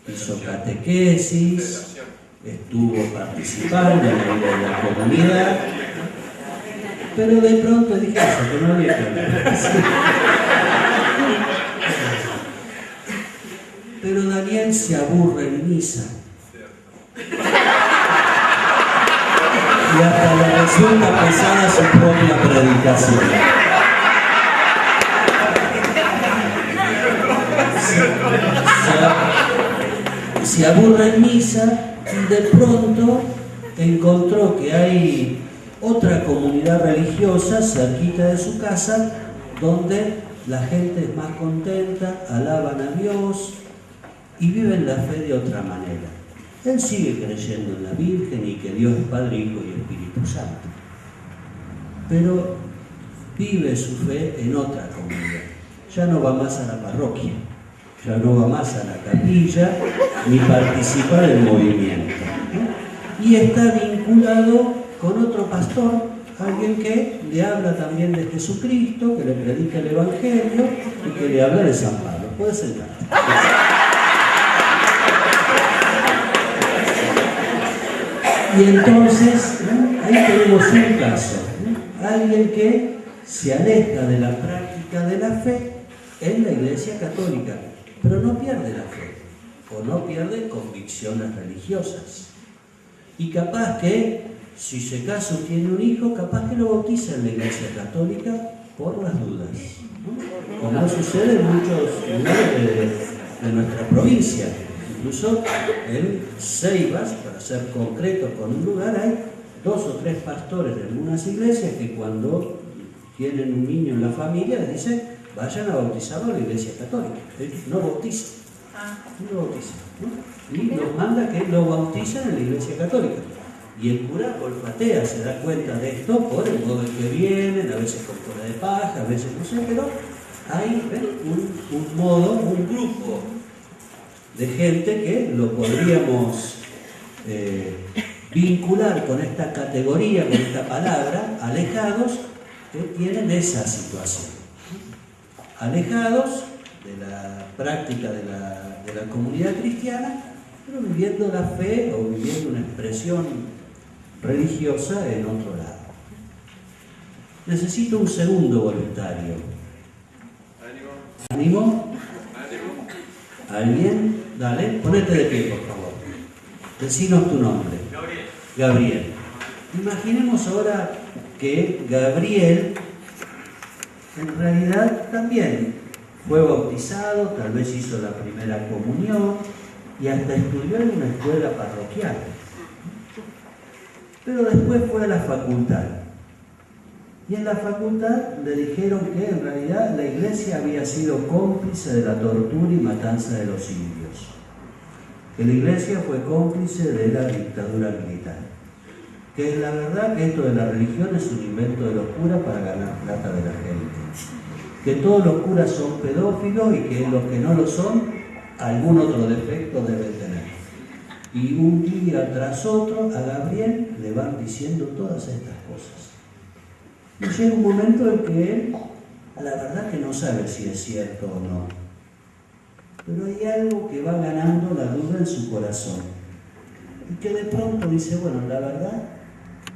Hizo catequesis, estuvo participando en la vida de la comunidad, pero de pronto dije eso, que no había que hablar. Pero Daniel se aburre en misa. Y hasta le resulta pesada su propia predicación. Se aburre en misa y de pronto encontró que hay otra comunidad religiosa cerquita de su casa donde la gente es más contenta, alaban a Dios y viven la fe de otra manera. Él sigue creyendo en la Virgen y que Dios es Padre, Hijo y Espíritu Santo, pero vive su fe en otra comunidad. Ya no va más a la parroquia, ya no va más a la capilla, ni participa del movimiento, ¿no? Y está vinculado con otro pastor, alguien que le habla también de Jesucristo, que le predica el Evangelio y que le habla de San Pablo. Puede sentarte. Y entonces, ¿no? Ahí tenemos un caso, ¿no? Alguien que se aleja de la práctica de la fe en la Iglesia Católica, pero no pierde la fe, o no pierde convicciones religiosas. Y capaz que, si se casa o tiene un hijo, capaz que lo bautiza en la Iglesia Católica por las dudas, ¿no? Como sucede en muchos lugares de nuestra provincia. Incluso en Ceibas, para ser concreto con un lugar, hay 2 o 3 pastores de algunas iglesias que cuando tienen un niño en la familia les dicen vayan a bautizarlo a la Iglesia Católica. No bautizan, no bautizan, ¿no? Y nos manda que lo bauticen en la Iglesia Católica. Y el cura olfatea, se da cuenta de esto por el modo en que vienen, a veces con cola de paja, a veces no sé, pero hay un modo, un grupo de gente que lo podríamos vincular con esta categoría, con esta palabra, alejados, que tienen esa situación. Alejados de la práctica de la comunidad cristiana, pero viviendo la fe o viviendo una expresión religiosa en otro lado. Necesito un segundo voluntario. ¿Ánimo? ¿Alguien? Dale, ponete de pie, por favor. Decinos tu nombre. Gabriel. Imaginemos ahora que Gabriel en realidad también fue bautizado, tal vez hizo la primera comunión y hasta estudió en una escuela parroquial. Pero después fue a la facultad. Y en la facultad le dijeron que en realidad la iglesia había sido cómplice de la tortura y matanza de los indios. Que la iglesia fue cómplice de la dictadura militar. Que es la verdad que esto de la religión es un invento de los curas para ganar plata de la gente. Que todos los curas son pedófilos y que los que no lo son, algún otro defecto deben tener. Y un día tras otro a Gabriel le van diciendo todas estas cosas. Y llega un momento en que él, la verdad que no sabe si es cierto o no. Pero hay algo que va ganando la duda en su corazón. Y que de pronto dice, bueno, la verdad,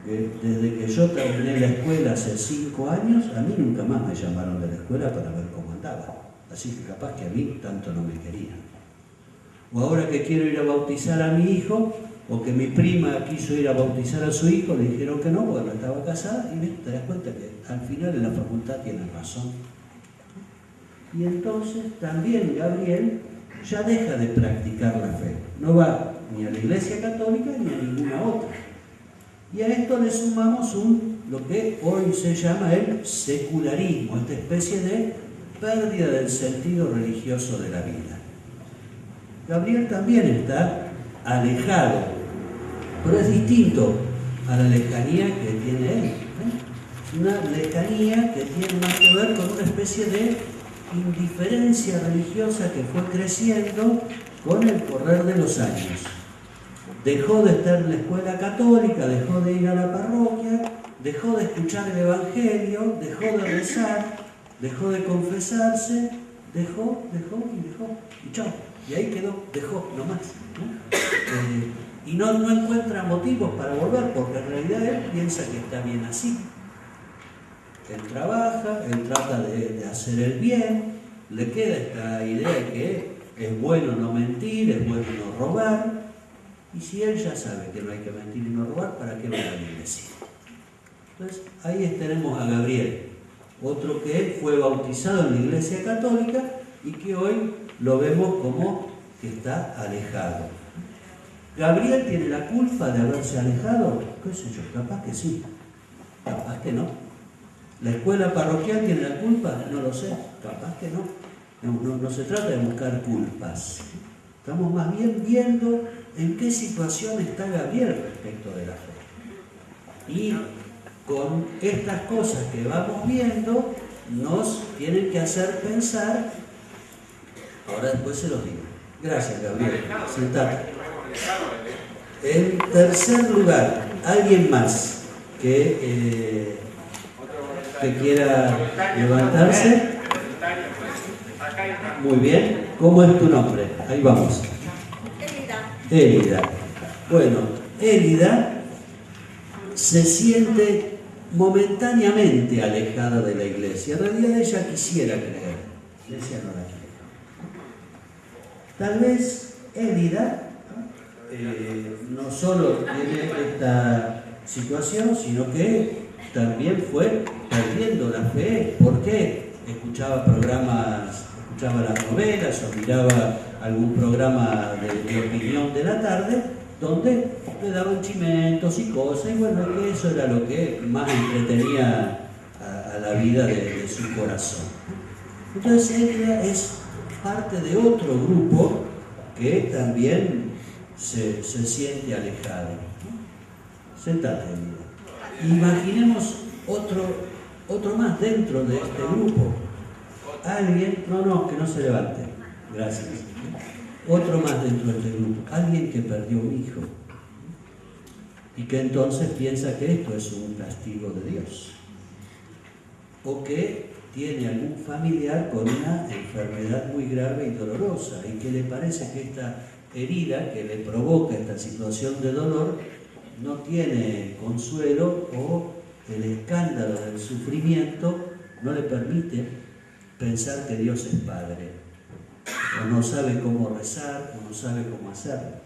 desde que yo terminé la escuela hace 5 años, a mí nunca más me llamaron de la escuela para ver cómo andaba. Así que capaz que a mí tanto no me querían. O ahora que quiero ir a bautizar a mi hijo, o que mi prima quiso ir a bautizar a su hijo, le dijeron que no, bueno, estaba casada, y te das cuenta que al final en la facultad tienen razón. Y entonces también Gabriel ya deja de practicar la fe. No va ni a la Iglesia Católica ni a ninguna otra. Y a esto le sumamos lo que hoy se llama el secularismo, esta especie de pérdida del sentido religioso de la vida. Gabriel también está alejado, pero es distinto a la lejanía que tiene él. Una lejanía que tiene más que ver con una especie de indiferencia religiosa que fue creciendo con el correr de los años. Dejó de estar en la escuela católica, dejó de ir a la parroquia dejó de escuchar el Evangelio, dejó de rezar, dejó de confesarse, dejó, y chao. Y ahí quedó, dejó, no más. ¿No? Y no encuentra motivos para volver, porque en realidad él piensa que está bien así. Él trabaja, él trata de hacer el bien, le queda esta idea de que es bueno no mentir, es bueno no robar, y si él ya sabe que no hay que mentir y no robar, ¿para qué va a la iglesia? Entonces, ahí tenemos a Gabriel, otro que fue bautizado en la Iglesia Católica y que hoy lo vemos como que está alejado. ¿Gabriel tiene la culpa de haberse alejado? ¿Qué sé yo? Capaz que sí, capaz que no. ¿La escuela parroquial tiene la culpa? No lo sé, capaz que no. No se trata de buscar culpas. Estamos más bien viendo en qué situación está Gabriel respecto de la fe. Y con estas cosas que vamos viendo, nos tienen que hacer pensar. Ahora después se los digo. Gracias, Gabriel. Sentate. En tercer lugar, alguien más que quiera levantarse. Muy bien. ¿Cómo es tu nombre? Ahí vamos. Élida. Bueno, Élida se siente momentáneamente alejada de la iglesia. En realidad ella quisiera creer. La iglesia no la quiere. Tal vez Élida no solo tiene esta situación, sino que también fue perdiendo la fe. ¿Por qué? Escuchaba las novelas o miraba algún programa de opinión de la tarde donde le daban chimentos y cosas, y bueno, que eso era lo que más entretenía a la vida de su corazón. Entonces ella es parte de otro grupo que también se siente alejado. Sentate, Elida. Imaginemos otro más dentro de este grupo. Alguien, que no se levante. Gracias. Otro más dentro de este grupo. Alguien que perdió un hijo. Y que entonces piensa que esto es un castigo de Dios. O que tiene algún familiar con una enfermedad muy grave y dolorosa y que le parece que esta herida que le provoca esta situación de dolor no tiene consuelo, o el escándalo del sufrimiento no le permite pensar que Dios es Padre, o no sabe cómo rezar, o no sabe cómo hacerlo.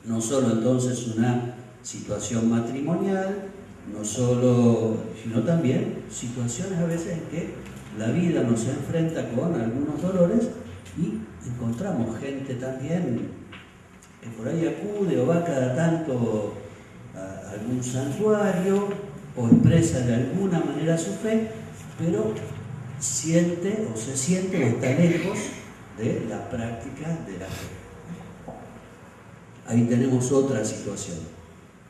No solo entonces una situación matrimonial, sino también situaciones a veces en que la vida nos enfrenta con algunos dolores y encontramos gente también que por ahí acude o va cada tanto a algún santuario o expresa de alguna manera su fe, pero siente o se siente o está lejos de la práctica de la fe. Ahí tenemos otra situación,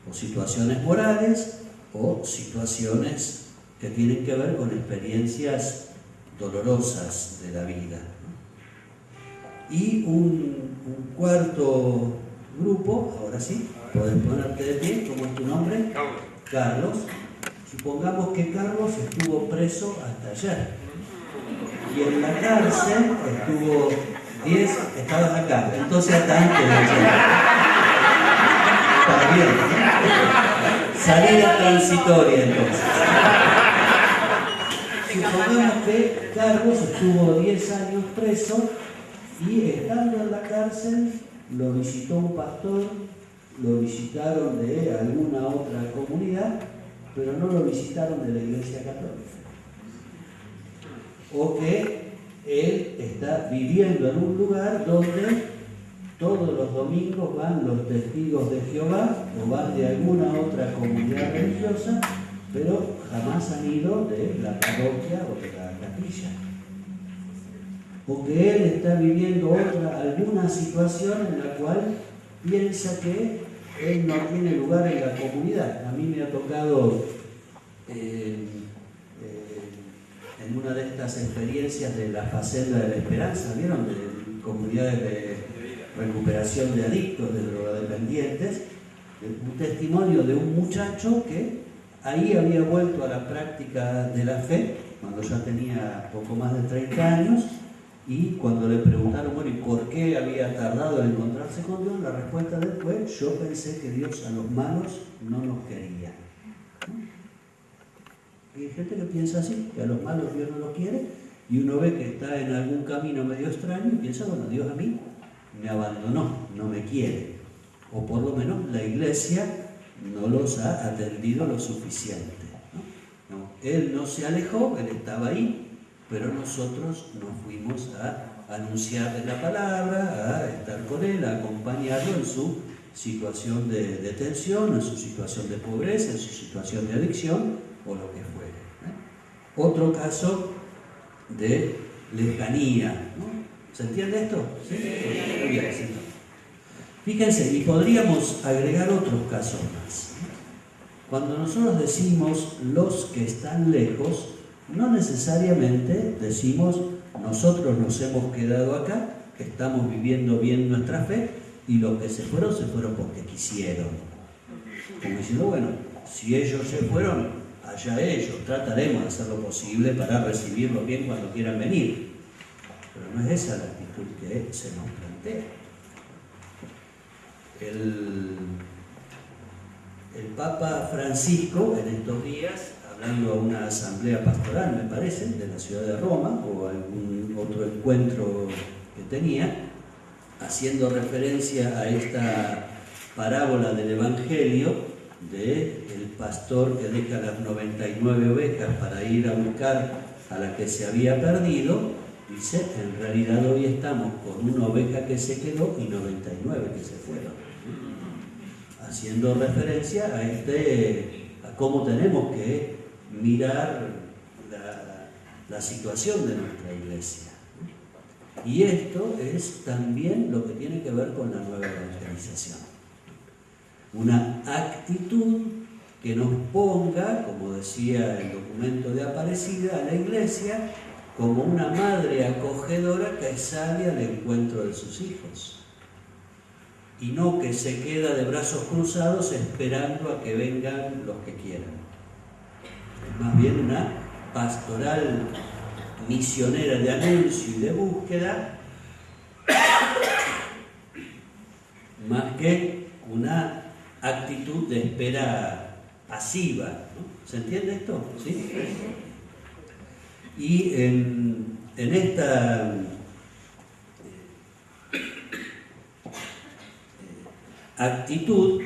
o situaciones morales o situaciones que tienen que ver con experiencias dolorosas de la vida. Y un cuarto grupo, ahora sí, puedes ponerte de pie. ¿Cómo es tu nombre? Carlos. Supongamos que Carlos estuvo preso hasta ayer. Y en la cárcel estuvo 10, estabas acá, entonces hasta antes de ayer. Está bien, ¿no? Salida transitoria entonces. Supongamos que Carlos estuvo 10 años preso y estando en la cárcel lo visitó un pastor, lo visitaron de alguna otra comunidad, pero no lo visitaron de la Iglesia Católica. O que él está viviendo en un lugar donde todos los domingos van los testigos de Jehová o van de alguna otra comunidad religiosa, pero jamás han ido de la parroquia o de la capilla. O que él está viviendo alguna situación en la cual piensa que él no tiene lugar en la comunidad. A mí me ha tocado en una de estas experiencias de la Facenda de la Esperanza, ¿vieron? De comunidades de recuperación de adictos, de drogodependientes, un testimonio de un muchacho que ahí había vuelto a la práctica de la fe, cuando ya tenía poco más de 30 años, y cuando le preguntaron, bueno, ¿y por qué había tardado en encontrarse con Dios? La respuesta de él fue, yo pensé que Dios a los malos no nos quería. Y hay gente que piensa así, que a los malos Dios no los quiere, y uno ve que está en algún camino medio extraño y piensa, bueno, Dios a mí me abandonó, no me quiere. O por lo menos la iglesia no los ha atendido lo suficiente. ¿No? Él no se alejó, él estaba ahí, pero nosotros nos fuimos a anunciarle la palabra, a estar con él, a acompañarlo en su situación de tensión, en su situación de pobreza, en su situación de adicción o lo que fuere. Otro caso de lejanía. ¿No? ¿Se entiende esto? ¿Sí? Muy bien, sí. Fíjense, y podríamos agregar otros casos más. Cuando nosotros decimos los que están lejos, no necesariamente decimos nosotros nos hemos quedado acá, estamos viviendo bien nuestra fe, y los que se fueron porque quisieron. Como diciendo, bueno, si ellos se fueron, allá ellos, trataremos de hacer lo posible para recibirlos bien cuando quieran venir. Pero no es esa la actitud que se nos plantea. El Papa Francisco en estos días, hablando a una asamblea pastoral, me parece, de la ciudad de Roma, o algún otro encuentro que tenía, haciendo referencia a esta parábola del Evangelio del pastor que deja las 99 ovejas para ir a buscar a la que se había perdido, dice, en realidad hoy estamos con una oveja que se quedó y 99 que se fueron. Haciendo referencia a cómo tenemos que mirar la situación de nuestra iglesia. Y esto es también lo que tiene que ver con la nueva evangelización. Una actitud que nos ponga, como decía el documento de Aparecida, a la iglesia como una madre acogedora que sale al encuentro de sus hijos. Y no que se queda de brazos cruzados esperando a que vengan los que quieran. Es más bien una pastoral misionera de anuncio y de búsqueda, más que una actitud de espera pasiva. ¿No? ¿Se entiende esto? ¿Sí? Y en esta actitud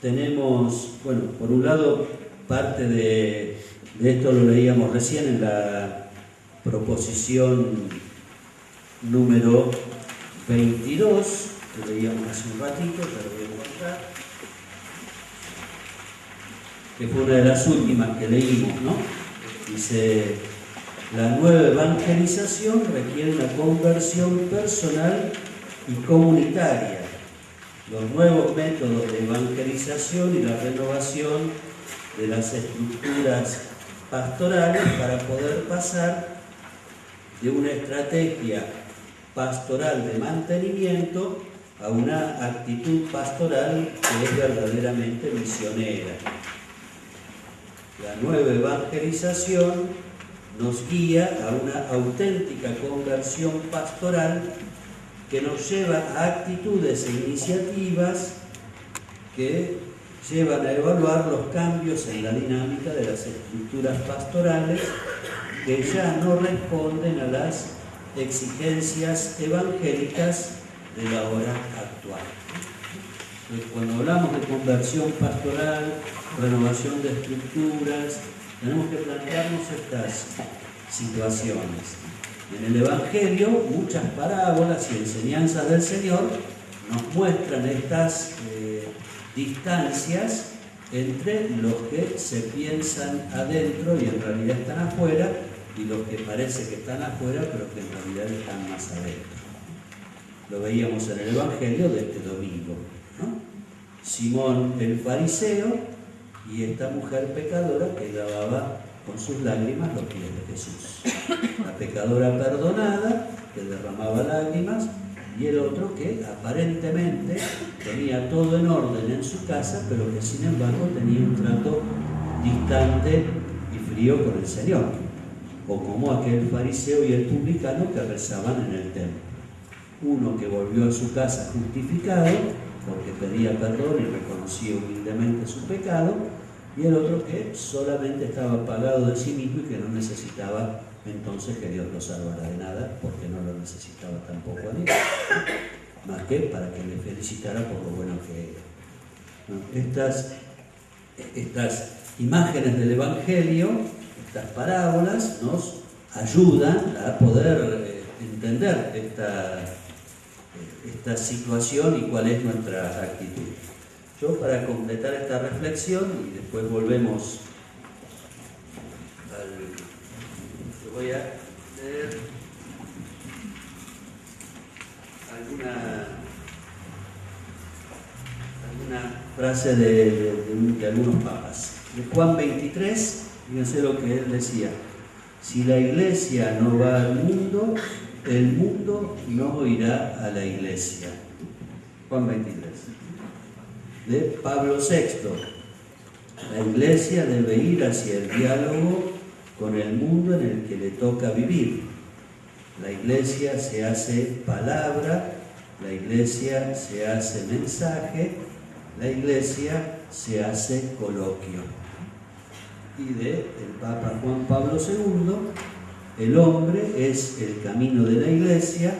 tenemos, bueno, por un lado, parte de esto lo leíamos recién en la proposición número 22, que leíamos hace un ratito, ya lo voy a mostrar, que fue una de las últimas que leímos, ¿no? Dice, la nueva evangelización requiere una conversión personal y comunitaria. Los nuevos métodos de evangelización y la renovación de las estructuras pastorales para poder pasar de una estrategia pastoral de mantenimiento a una actitud pastoral que es verdaderamente misionera. La nueva evangelización nos guía a una auténtica conversión pastoral que nos lleva a actitudes e iniciativas que llevan a evaluar los cambios en la dinámica de las estructuras pastorales que ya no responden a las exigencias evangélicas de la hora actual. Entonces, cuando hablamos de conversión pastoral, renovación de estructuras, tenemos que plantearnos estas situaciones. En el Evangelio, muchas parábolas y enseñanzas del Señor nos muestran estas distancias entre los que se piensan adentro y en realidad están afuera, y los que parece que están afuera pero que en realidad están más adentro. Lo veíamos en el Evangelio de este domingo, ¿no? Simón el fariseo y esta mujer pecadora que lavaba con sus lágrimas los pies de Jesús. La pecadora perdonada, que derramaba lágrimas, y el otro que aparentemente tenía todo en orden en su casa, pero que sin embargo tenía un trato distante y frío con el Señor, o como aquel fariseo y el publicano que rezaban en el templo. Uno que volvió a su casa justificado, porque pedía perdón y reconocía humildemente su pecado, y el otro que solamente estaba pagado de sí mismo y que no necesitaba entonces que Dios lo salvara de nada, porque no lo necesitaba tampoco a Dios, más que para que le felicitara por lo bueno que era. Estas imágenes del Evangelio, estas parábolas, nos ayudan a poder entender esta situación y cuál es nuestra actitud. Yo, para completar esta reflexión, y después volvemos voy a leer alguna frase de algunos papas. De Juan 23, fíjense lo que él decía: si la iglesia no va al mundo, el mundo no irá a la iglesia. Juan 23. De Pablo VI: la iglesia debe ir hacia el diálogo con el mundo en el que le toca vivir. La iglesia se hace palabra, la iglesia se hace mensaje, la iglesia se hace coloquio. Y de el Papa Juan Pablo II: el hombre es el camino de la iglesia,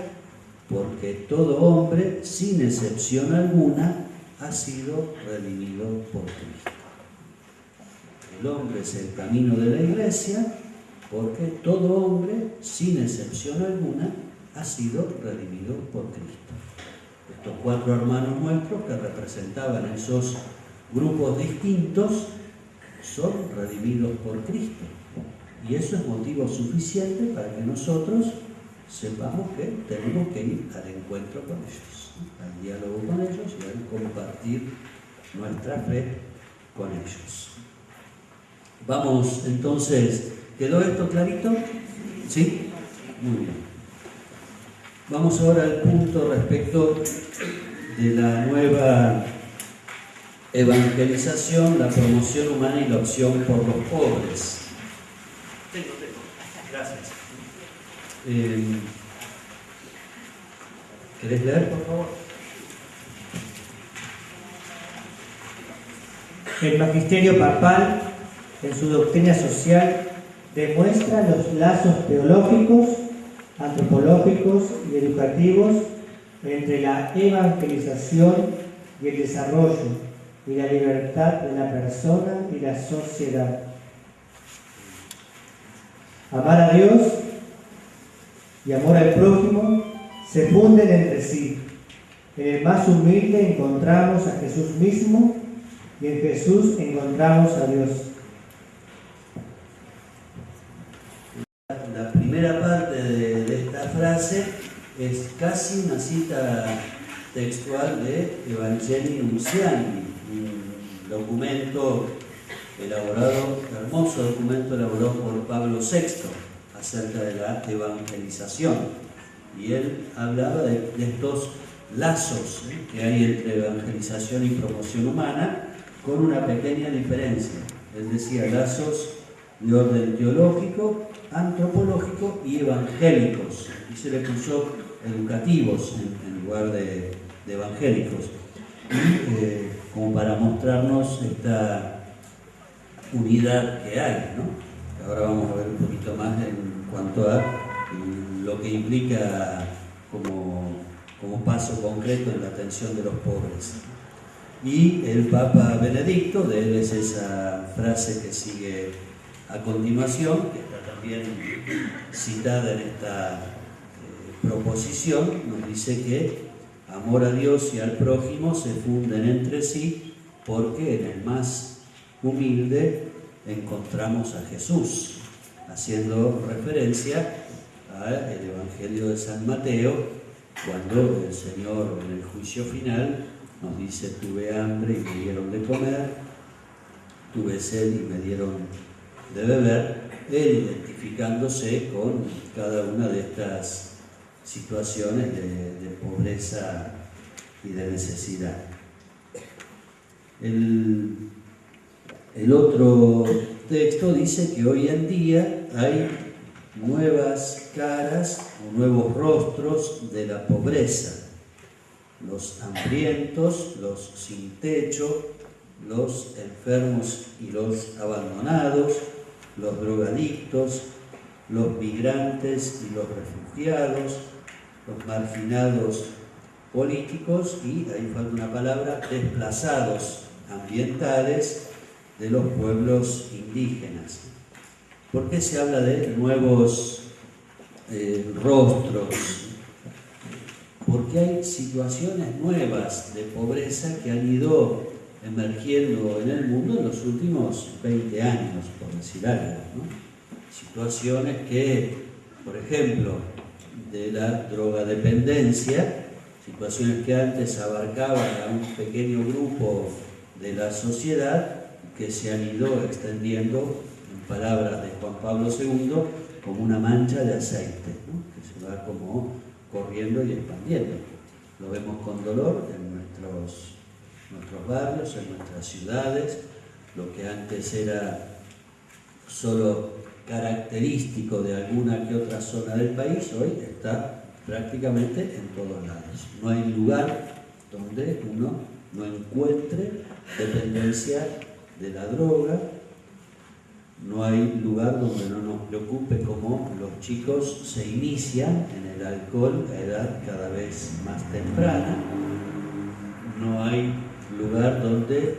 porque todo hombre, sin excepción alguna, ha sido redimido por Cristo. El hombre es el camino de la iglesia, porque todo hombre, sin excepción alguna, ha sido redimido por Cristo. Estos 4 hermanos nuestros que representaban esos grupos distintos son redimidos por Cristo. Y eso es motivo suficiente para que nosotros sepamos que tenemos que ir al encuentro con ellos, al diálogo con ellos y al compartir nuestra fe con ellos. Vamos entonces, ¿quedó esto clarito? ¿Sí? Muy bien. Vamos ahora al punto respecto de la nueva evangelización, la promoción humana y la opción por los pobres. Tengo. Gracias. ¿Querés leer, por favor? El magisterio papal, en su doctrina social, demuestra los lazos teológicos, antropológicos y educativos entre la evangelización y el desarrollo y la libertad de la persona y la sociedad. Amar a Dios y amor al prójimo se funden entre sí. En el más humilde encontramos a Jesús mismo y en Jesús encontramos a Dios. La primera parte de esta frase es casi una cita textual de Evangelii Nuntiandi, un documento elaborado, hermoso documento elaborado por Pablo VI acerca de la evangelización. Y él hablaba de estos lazos que hay entre evangelización y promoción humana, con una pequeña diferencia. Él decía lazos de orden teológico, antropológico y evangélicos, y se le puso educativos en lugar de evangélicos, y como para mostrarnos esta unidad que hay, ¿no? Ahora vamos a ver un poquito más en cuanto a lo que implica como paso concreto en la atención de los pobres. Y el Papa Benedicto, de él es esa frase que sigue a continuación, que está también citada en esta proposición, nos dice que amor a Dios y al prójimo se funden entre sí, porque en el más humilde encontramos a Jesús, haciendo referencia al Evangelio de San Mateo, cuando el Señor en el juicio final nos dice: tuve hambre y me dieron de comer, tuve sed y me dieron de beber, él identificándose con cada una de estas situaciones de pobreza y de necesidad. El otro texto dice que hoy en día hay nuevas caras o nuevos rostros de la pobreza. Los hambrientos, los sin techo, los enfermos y los abandonados, los drogadictos, los migrantes y los refugiados, los marginados políticos y, ahí falta una palabra, desplazados ambientales de los pueblos indígenas. ¿Por qué se habla de nuevos rostros? Porque hay situaciones nuevas de pobreza que han ido emergiendo en el mundo en los últimos 20 años, por decir algo, ¿no? Situaciones que, por ejemplo, de la drogadependencia, situaciones que antes abarcaban a un pequeño grupo de la sociedad, que se han ido extendiendo, en palabras de Juan Pablo II, como una mancha de aceite, ¿no? Que se va como corriendo y expandiendo. Lo vemos con dolor en nuestros barrios, en nuestras ciudades. Lo que antes era solo característico de alguna que otra zona del país, hoy está prácticamente en todos lados. No hay lugar donde uno no encuentre dependencia de la droga, no hay lugar donde no nos preocupe cómo los chicos se inician en el alcohol a edad cada vez más temprana, no hay lugar donde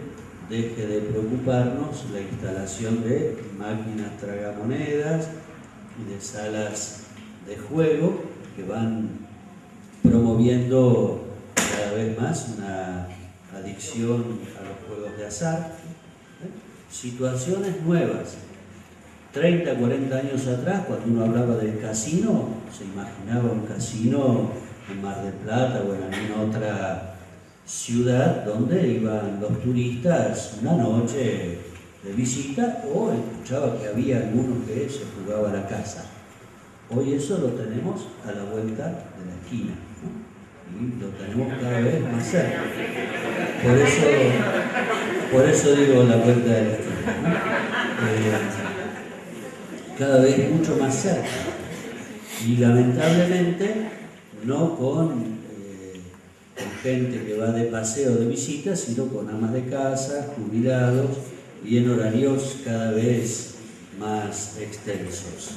deje de preocuparnos la instalación de máquinas tragamonedas y de salas de juego que van promoviendo cada vez más una adicción a los juegos de azar. Situaciones nuevas. 30, 40 años atrás, cuando uno hablaba del casino, se imaginaba un casino en Mar del Plata o en alguna otra ciudad donde iban los turistas una noche de visita, o escuchaba que había algunos que se jugaba a la casa. Hoy eso lo tenemos a la vuelta de la esquina, ¿no? Y lo tenemos cada vez más cerca. Por eso digo la vuelta de la esquina, ¿no? Cada vez mucho más cerca. Y lamentablemente no con gente que va de paseo de visita, sino con amas de casa, jubilados y en horarios cada vez más extensos.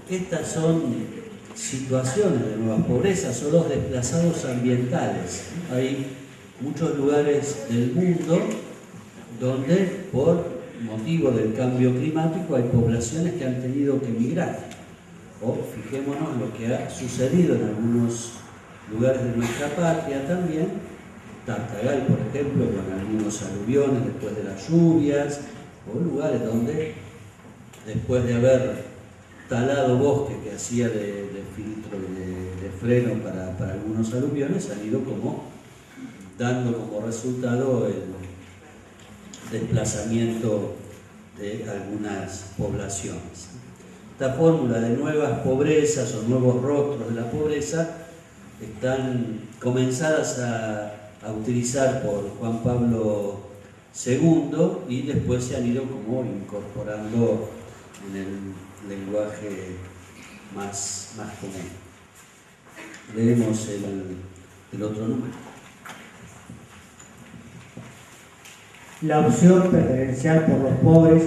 Estas son situaciones de nueva pobreza, son los desplazados ambientales. Hay muchos lugares del mundo donde por motivo del cambio climático hay poblaciones que han tenido que emigrar. O fijémonos lo que ha sucedido en algunos lugares de nuestra patria también, Tartagal, por ejemplo, con algunos aluviones después de las lluvias, o lugares donde, después de haber talado bosque que hacía de filtro de freno para algunos aluviones, han ido como dando como resultado el desplazamiento de algunas poblaciones. Esta fórmula de nuevas pobrezas o nuevos rostros de la pobreza están comenzadas a utilizar por Juan Pablo II y después se han ido como incorporando en el lenguaje más común. Leemos el otro número. La opción preferencial por los pobres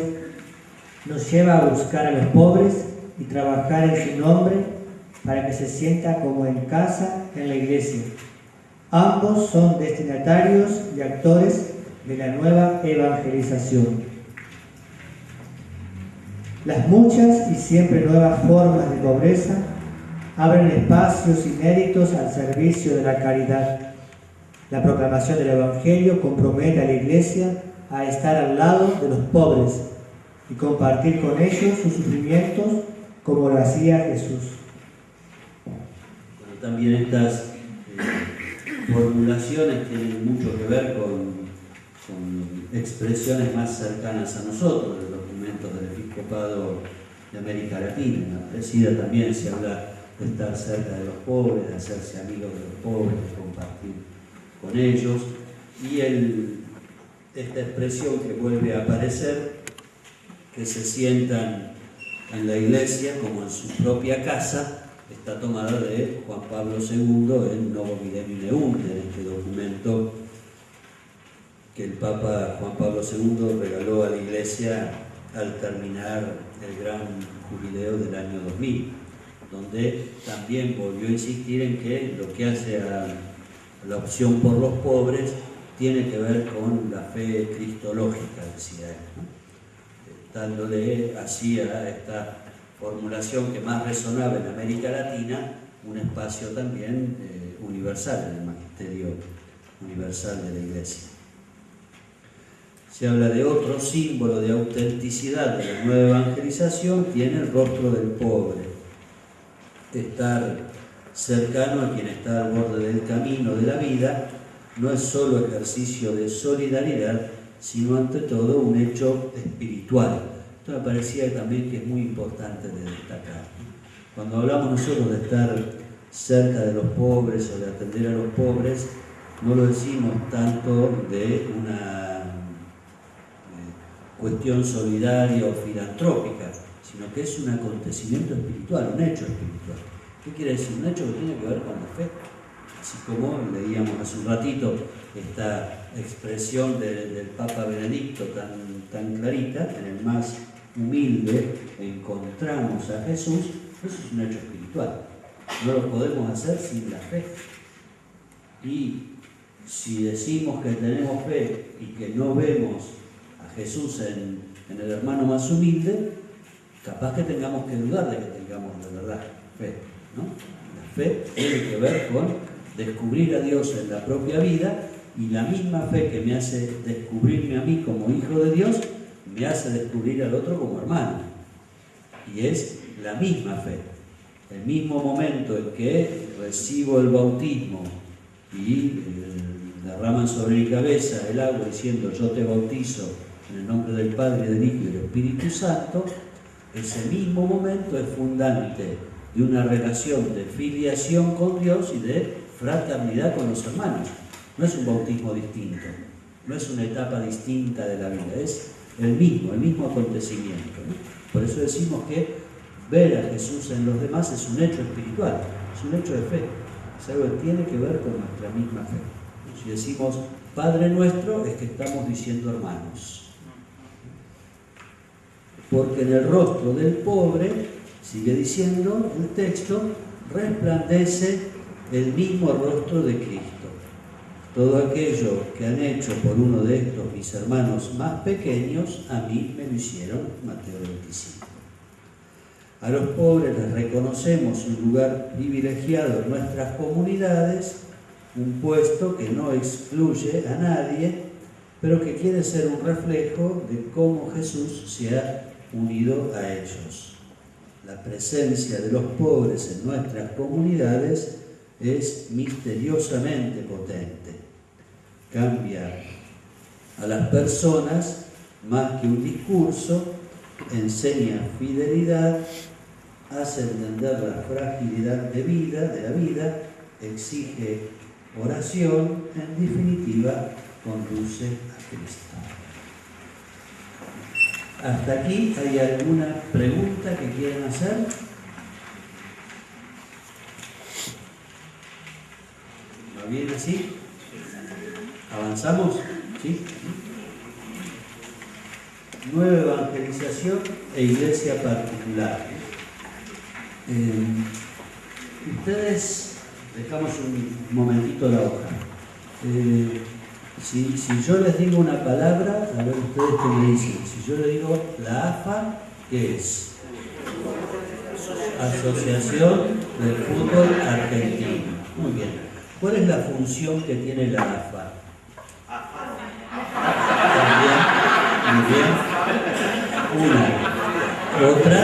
nos lleva a buscar a los pobres y trabajar en su nombre para que se sienta como en casa en la iglesia. Ambos son destinatarios y actores de la nueva evangelización. Las muchas y siempre nuevas formas de pobreza abren espacios inéditos al servicio de la caridad. La proclamación del Evangelio compromete a la Iglesia a estar al lado de los pobres y compartir con ellos sus sufrimientos como lo hacía Jesús. Bueno, también estas formulaciones tienen mucho que ver con expresiones más cercanas a nosotros, de documentos del Episcopado de América Latina. En la Presida también se habla de estar cerca de los pobres, de hacerse amigos de los pobres, de compartir con ellos. Y el esta expresión que vuelve a aparecer, que se sientan en la iglesia como en su propia casa, está tomada de Juan Pablo II en Novo Milenio Neunte, en este documento que el Papa Juan Pablo II regaló a la iglesia al terminar el gran jubileo del año 2000, donde también volvió a insistir en que lo que hace a la opción por los pobres tiene que ver con la fe cristológica, decía él, ¿no? Dándole así a esta formulación que más resonaba en América Latina un espacio también universal en el magisterio universal de la Iglesia. Se habla de otro símbolo de autenticidad de la nueva evangelización, tiene el rostro del pobre. Estar cercano a quien está al borde del camino de la vida no es solo ejercicio de solidaridad, sino ante todo un hecho espiritual. Esto me parecía también que es muy importante de destacar. Cuando hablamos nosotros de estar cerca de los pobres o de atender a los pobres, no lo decimos tanto de una cuestión solidaria o filantrópica, sino que es un acontecimiento espiritual, un hecho espiritual. ¿Qué quiere decir? Un hecho que tiene que ver con la fe. Así como leíamos hace un ratito esta expresión del Papa Benedicto tan clarita, en el más humilde encontramos a Jesús, eso es un hecho espiritual. No lo podemos hacer sin la fe. Y si decimos que tenemos fe y que no vemos a Jesús en el hermano más humilde, capaz que tengamos que dudar de que tengamos de verdad fe, ¿no? La fe tiene que ver con descubrir a Dios en la propia vida, y la misma fe que me hace descubrirme a mí como hijo de Dios, me hace descubrir al otro como hermano. Y es la misma fe. El mismo momento en que recibo el bautismo y derraman sobre mi cabeza el agua diciendo yo te bautizo en el nombre del Padre, del Hijo y del Espíritu Santo, ese mismo momento es fundante de una relación de filiación con Dios y de fraternidad con los hermanos. No es un bautismo distinto, no es una etapa distinta de la vida, es el mismo acontecimiento, ¿no? Por eso decimos que ver a Jesús en los demás es un hecho espiritual, es un hecho de fe, es algo que tiene que ver con nuestra misma fe. Si decimos Padre nuestro, es que estamos diciendo hermanos. Porque en el rostro del pobre, sigue diciendo el texto, resplandece el mismo rostro de Cristo. Todo aquello que han hecho por uno de estos mis hermanos más pequeños, a mí me lo hicieron. Mateo 25. A los pobres les reconocemos un lugar privilegiado en nuestras comunidades, un puesto que no excluye a nadie, pero que quiere ser un reflejo de cómo Jesús se ha unido a ellos. La presencia de los pobres en nuestras comunidades es misteriosamente potente. Cambia a las personas más que un discurso, enseña fidelidad, hace entender la fragilidad de la vida, exige oración, en definitiva, conduce a Cristo. ¿Hasta aquí hay alguna pregunta que quieran hacer? ¿Va bien así? ¿Avanzamos? ¿Sí? Nueva evangelización e iglesia particular. Ustedes, dejamos un momentito la hoja. Si yo les digo una palabra, a ver ustedes qué me dicen. Si yo les digo la AFA, ¿qué es? Asociación del Fútbol Argentino. Muy bien. ¿Cuál es la función que tiene la AFA? También, muy bien. Una. Otra,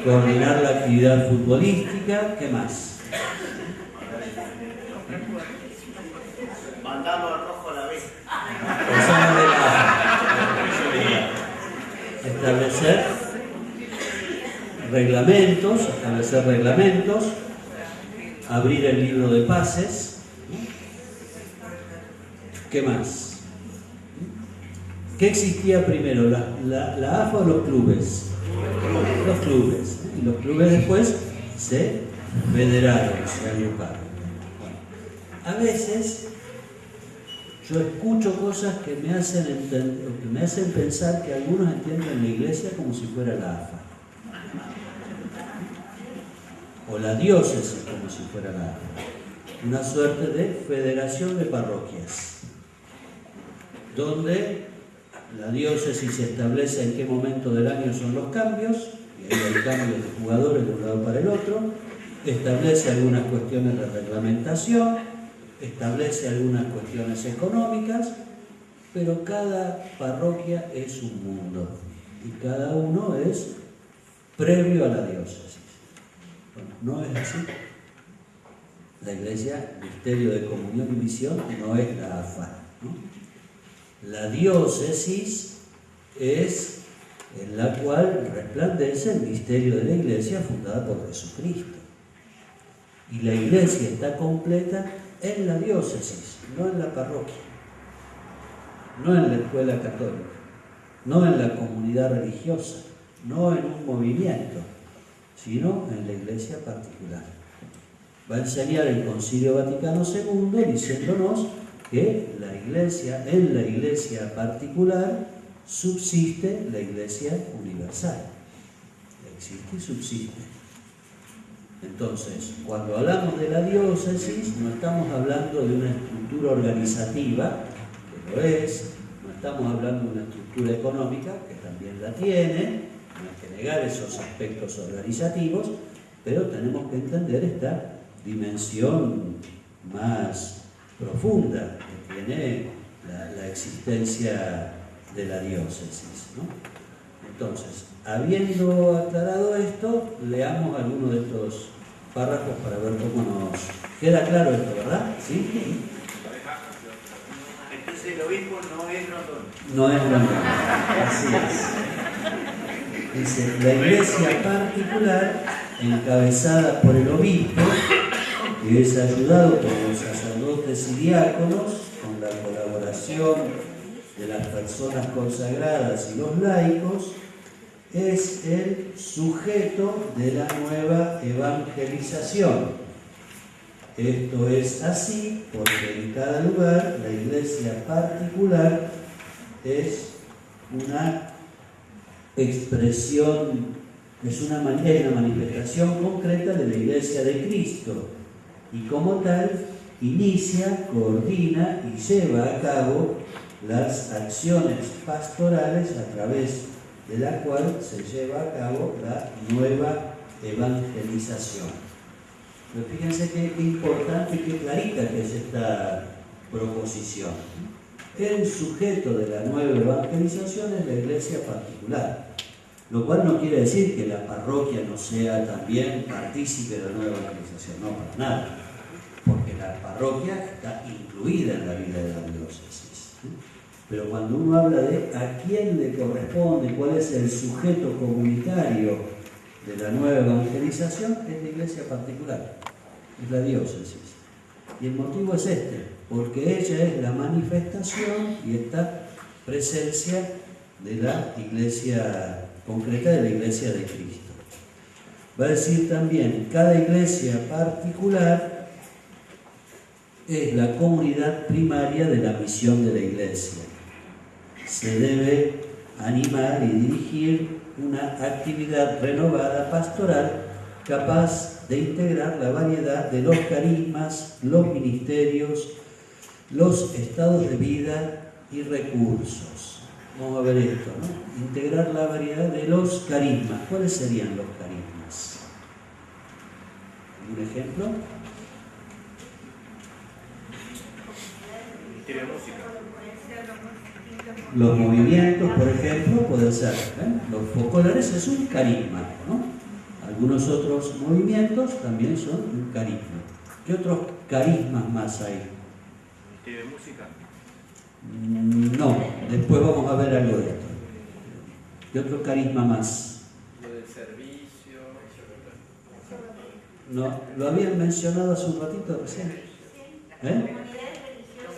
coordinar la actividad futbolística. ¿Qué más? Mandarlo al rojo a la vez. Establecer reglamentos, abrir el libro de pases. ¿Qué más? ¿Qué existía primero, la AFA o los clubes? Los clubes. Y los clubes después se federaron, se agruparon. Bueno, a veces yo escucho cosas que me hacen pensar que algunos entienden la iglesia como si fuera la AFA. O la diócesis como si fuera la AFA. Una suerte de federación de parroquias, donde la diócesis establece en qué momento del año son los cambios, y ahí hay cambios de jugadores de un lado para el otro, establece algunas cuestiones de reglamentación, establece algunas cuestiones económicas, pero cada parroquia es un mundo y cada uno es previo a la diócesis. Bueno, no es así. La iglesia, misterio de comunión y misión, no es la AFA, ¿no? La diócesis es en la cual resplandece el misterio de la iglesia fundada por Jesucristo. Y la iglesia está completa en la diócesis, no en la parroquia, no en la escuela católica, no en la comunidad religiosa, no en un movimiento, sino en la iglesia particular. Va a enseñar el Concilio Vaticano II diciéndonos que en la iglesia particular subsiste la iglesia universal. Existe y subsiste. Entonces, cuando hablamos de la diócesis, no estamos hablando de una estructura organizativa, que lo es, no estamos hablando de una estructura económica, que también la tiene, no hay que negar esos aspectos organizativos, pero tenemos que entender esta dimensión más profunda que tiene la existencia de la diócesis, ¿no? Entonces, habiendo aclarado esto, leamos algunos de estos párrafos para ver cómo nos queda claro esto, ¿verdad? ¿Sí? Entonces el obispo no es Rondón. No es Rondón, así es. Dice, la iglesia particular, encabezada por el obispo, que es ayudado por los sacerdotes y diáconos, con la colaboración de las personas consagradas y los laicos, es el sujeto de la nueva evangelización. Esto es así porque en cada lugar la iglesia particular es una expresión, es una manifestación concreta de la iglesia de Cristo y como tal inicia, coordina y lleva a cabo las acciones pastorales a través de la cual se lleva a cabo la nueva evangelización. Pero fíjense qué importante y qué clarita que es esta proposición. El sujeto de la nueva evangelización es la iglesia particular, lo cual no quiere decir que la parroquia no sea también partícipe de la nueva evangelización, no, para nada, porque la parroquia está incluida en la vida de la diócesis. Pero cuando uno habla de a quién le corresponde, cuál es el sujeto comunitario de la nueva evangelización, es la iglesia particular, es la diócesis. Y el motivo es este, porque ella es la manifestación y esta presencia de la iglesia concreta, de la iglesia de Cristo. Va a decir también, cada iglesia particular es la comunidad primaria de la misión de la iglesia. Se debe animar y dirigir una actividad renovada pastoral capaz de integrar la variedad de los carismas, los ministerios, los estados de vida y recursos. Vamos a ver esto, ¿no? Integrar la variedad de los carismas. ¿Cuáles serían los carismas? ¿Un ejemplo? Ministerio de música. Los movimientos, por ejemplo, pueden ser, los focolares es un carisma, ¿no? Algunos otros movimientos también son un carisma. ¿Qué otros carismas más hay? Ministerio de música. No, después vamos a ver algo de esto. ¿Qué otro carisma más? Lo del servicio. No, lo habían mencionado hace un ratito recién.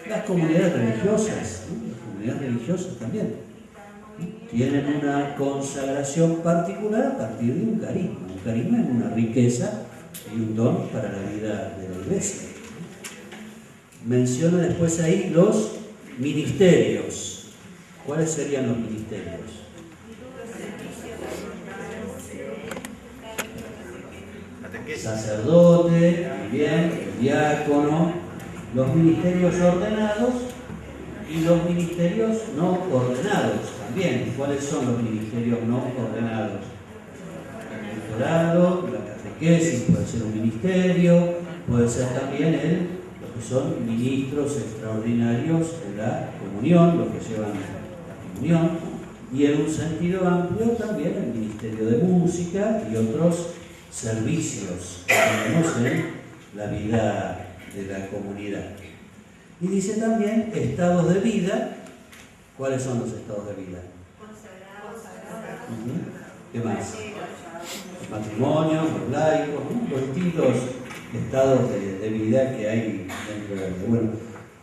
Las comunidades religiosas, ¿no? Las comunidades religiosas también, ¿no? Tienen una consagración particular a partir de un carisma. Un carisma es una riqueza y un don para la vida de la iglesia. Menciona después ahí los ministerios. ¿Cuáles serían los ministerios? Sacerdote, bien, el diácono, los ministerios ordenados y los ministerios no ordenados también. ¿Cuáles son los ministerios no ordenados? El doctorado, la catequesis puede ser un ministerio, puede ser también los que son ministros extraordinarios de la comunión, los que llevan la comunión, y en un sentido amplio también el ministerio de música y otros servicios que tenemos en la vida de la comunidad. Y dice también estados de vida. ¿Cuáles son los estados de vida? ¿Qué más? Los matrimonios, los laicos, ¿no? Los distintos estados de vida que hay dentro de la vida. Bueno,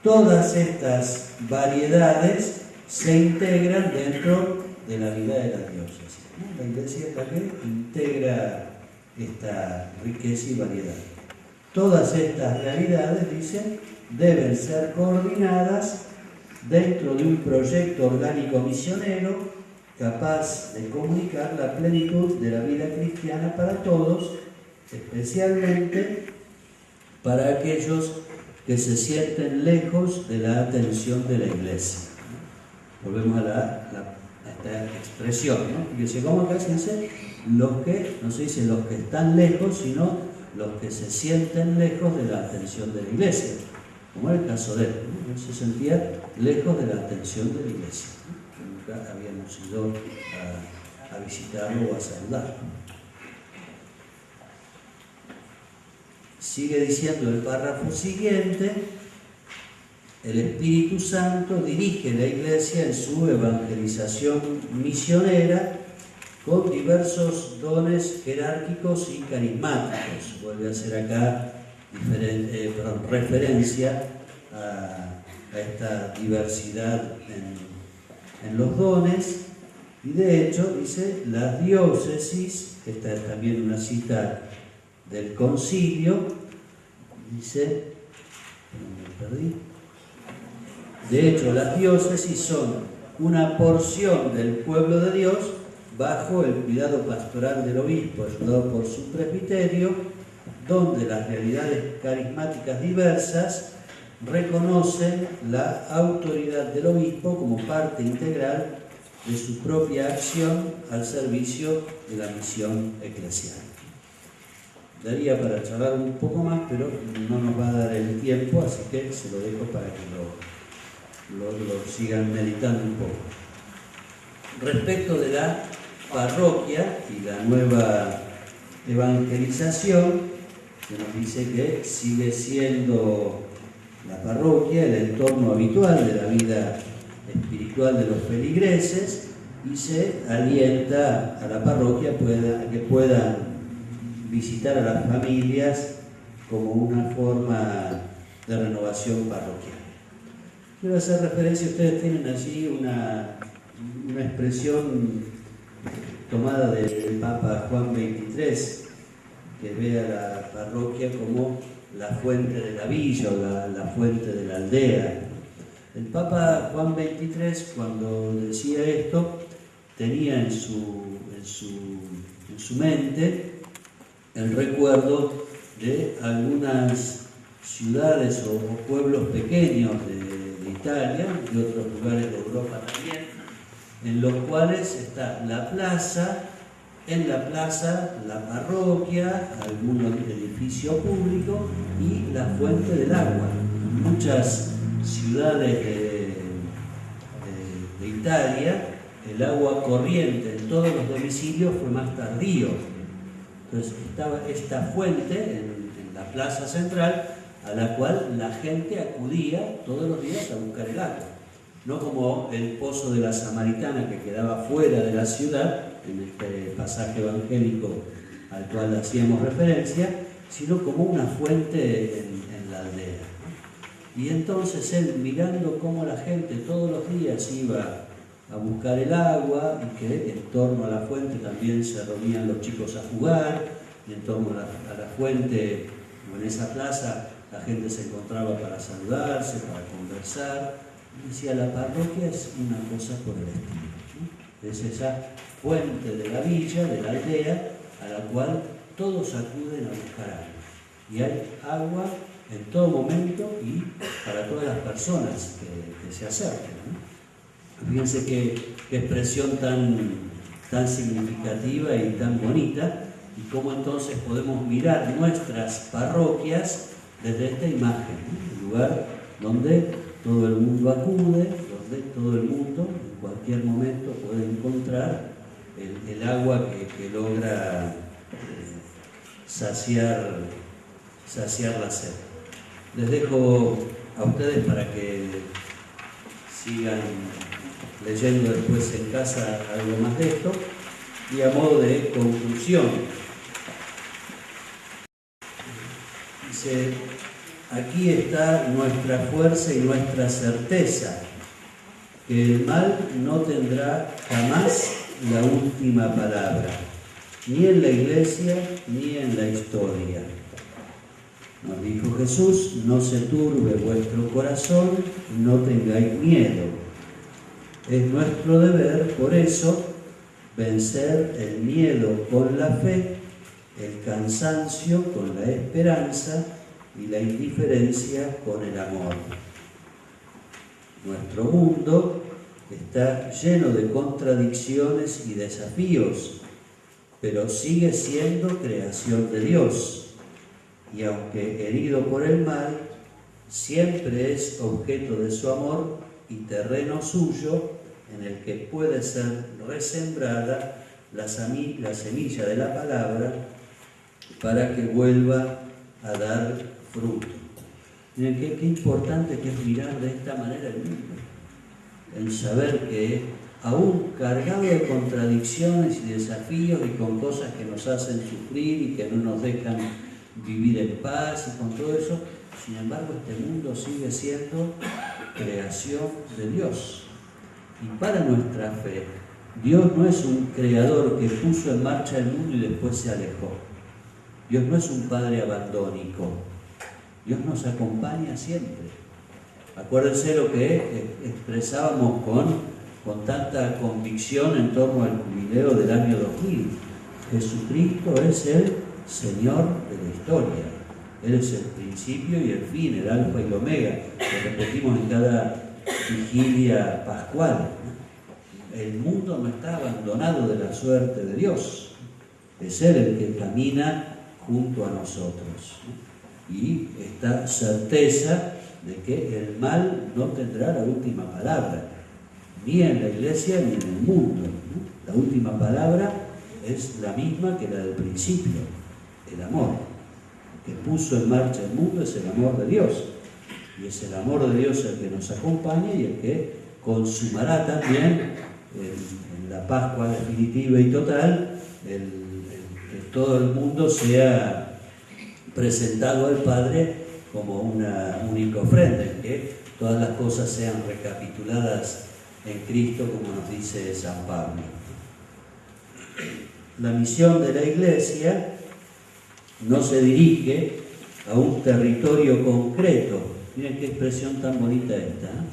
todas estas variedades se integran dentro de la vida de la diócesis, ¿no? La iglesia es la que integra esta riqueza y variedad. Todas estas realidades, dice, deben ser coordinadas dentro de un proyecto orgánico misionero capaz de comunicar la plenitud de la vida cristiana para todos, especialmente para aquellos que se sienten lejos de la atención de la iglesia. Volvemos a esta expresión, ¿no? Dice, ¿cómo acá se dice? Los que, no se dice los que están lejos, sino los que se sienten lejos de la atención de la iglesia, como era el caso de él, ¿no? Él se sentía lejos de la atención de la iglesia, ¿no? Nunca habíamos ido a visitarlo o a saludarlo. Sigue diciendo el párrafo siguiente: el Espíritu Santo dirige la iglesia en su evangelización misionera con diversos dones jerárquicos y carismáticos. Vuelve a hacer acá referencia a esta diversidad en los dones. Y de hecho, dice, las diócesis, esta es también una cita del concilio, dice, me perdí. De hecho, las diócesis son una porción del pueblo de Dios bajo el cuidado pastoral del obispo, ayudado por su presbiterio, donde las realidades carismáticas diversas reconocen la autoridad del obispo como parte integral de su propia acción al servicio de la misión eclesial. Daría para charlar un poco más, pero no nos va a dar el tiempo, así que se lo dejo para que lo sigan meditando un poco. Respecto de la parroquia y la nueva evangelización, que nos dice que sigue siendo la parroquia el entorno habitual de la vida espiritual de los feligreses, y se alienta a la parroquia a que puedan visitar a las familias como una forma de renovación parroquial. Quiero hacer referencia, ustedes tienen allí una expresión tomada del Papa Juan XXIII, que ve a la parroquia como la fuente de la villa o la fuente de la aldea. El Papa Juan XXIII, cuando decía esto, tenía en su mente el recuerdo de algunas ciudades o pueblos pequeños de Italia, de otros lugares de Europa también, en los cuales está la plaza, en la plaza la parroquia, algún edificio público y la fuente del agua. Muchas ciudades de Italia, el agua corriente en todos los domicilios fue más tardío. Entonces estaba esta fuente en la plaza central, a la cual la gente acudía todos los días a buscar el agua. No como el pozo de la Samaritana, que quedaba fuera de la ciudad, en este pasaje evangélico al cual hacíamos referencia, sino como una fuente en la aldea. Y entonces él, mirando cómo la gente todos los días iba a buscar el agua y que en torno a la fuente también se reunían los chicos a jugar, y en torno a la fuente, o en esa plaza, la gente se encontraba para saludarse, para conversar. Y decía, la parroquia es una cosa por el estilo, ¿no? Es esa fuente de la villa, de la aldea, a la cual todos acuden a buscar agua. Y hay agua en todo momento y para todas las personas que se acerquen, ¿no? Fíjense qué expresión tan significativa y tan bonita, y cómo entonces podemos mirar nuestras parroquias desde esta imagen, ¿no? El lugar donde todo el mundo acude, donde todo el mundo en cualquier momento puede encontrar el agua que logra saciar la sed. Les dejo a ustedes para que sigan leyendo después en casa algo más de esto, y a modo de conclusión, dice, aquí está nuestra fuerza y nuestra certeza, que el mal no tendrá jamás la última palabra, ni en la iglesia ni en la historia. Nos dijo Jesús, no se turbe vuestro corazón, no tengáis miedo. Es nuestro deber, por eso, vencer el miedo con la fe, el cansancio con la esperanza y la indiferencia con el amor. Nuestro mundo está lleno de contradicciones y desafíos, pero sigue siendo creación de Dios, y aunque herido por el mal, siempre es objeto de su amor y terreno suyo en el que puede ser resembrada la semilla de la palabra para que vuelva a dar fruto. Miren qué importante que es mirar de esta manera el mundo, en saber que aún cargado de contradicciones y desafíos y con cosas que nos hacen sufrir y que no nos dejan vivir en paz y con todo eso, sin embargo este mundo sigue siendo creación de Dios. Y para nuestra fe, Dios no es un creador que puso en marcha el mundo y después se alejó. Dios no es un padre abandónico. Dios nos acompaña siempre. Acuérdense lo que expresábamos con tanta convicción en torno al jubileo del año 2000. Jesucristo es el Señor de la historia. Él es el principio y el fin, el alfa y el omega. Lo repetimos en cada vigilia pascual. El mundo no está abandonado de la suerte de Dios. Es Él el que camina junto a nosotros. Y esta certeza de que el mal no tendrá la última palabra, ni en la iglesia ni en el mundo. La última palabra es la misma que la del principio, el amor. El que puso en marcha el mundo es el amor de Dios. Y es el amor de Dios el que nos acompaña y el que consumará también en la Pascua definitiva y total, que todo el mundo sea presentado al Padre como una única ofrenda, que todas las cosas sean recapituladas en Cristo, como nos dice San Pablo. La misión de la Iglesia no se dirige a un territorio concreto. Miren qué expresión tan bonita esta, ¿eh?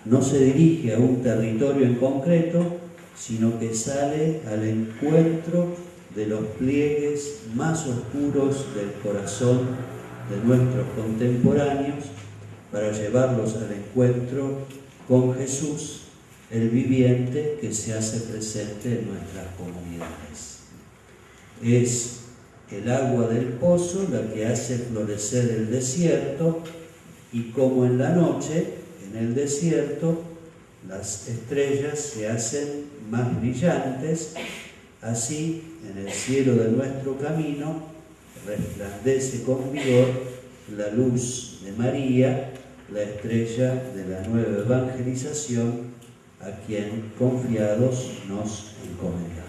No se dirige a un territorio en concreto, sino que sale al encuentro de los pliegues más oscuros del corazón de nuestros contemporáneos para llevarlos al encuentro con Jesús, el viviente que se hace presente en nuestras comunidades. Es el agua del pozo la que hace florecer el desierto, y como en la noche, en el desierto, las estrellas se hacen más brillantes, así en el cielo de nuestro camino resplandece con vigor la luz de María, la estrella de la nueva evangelización, a quien confiados nos encomendamos.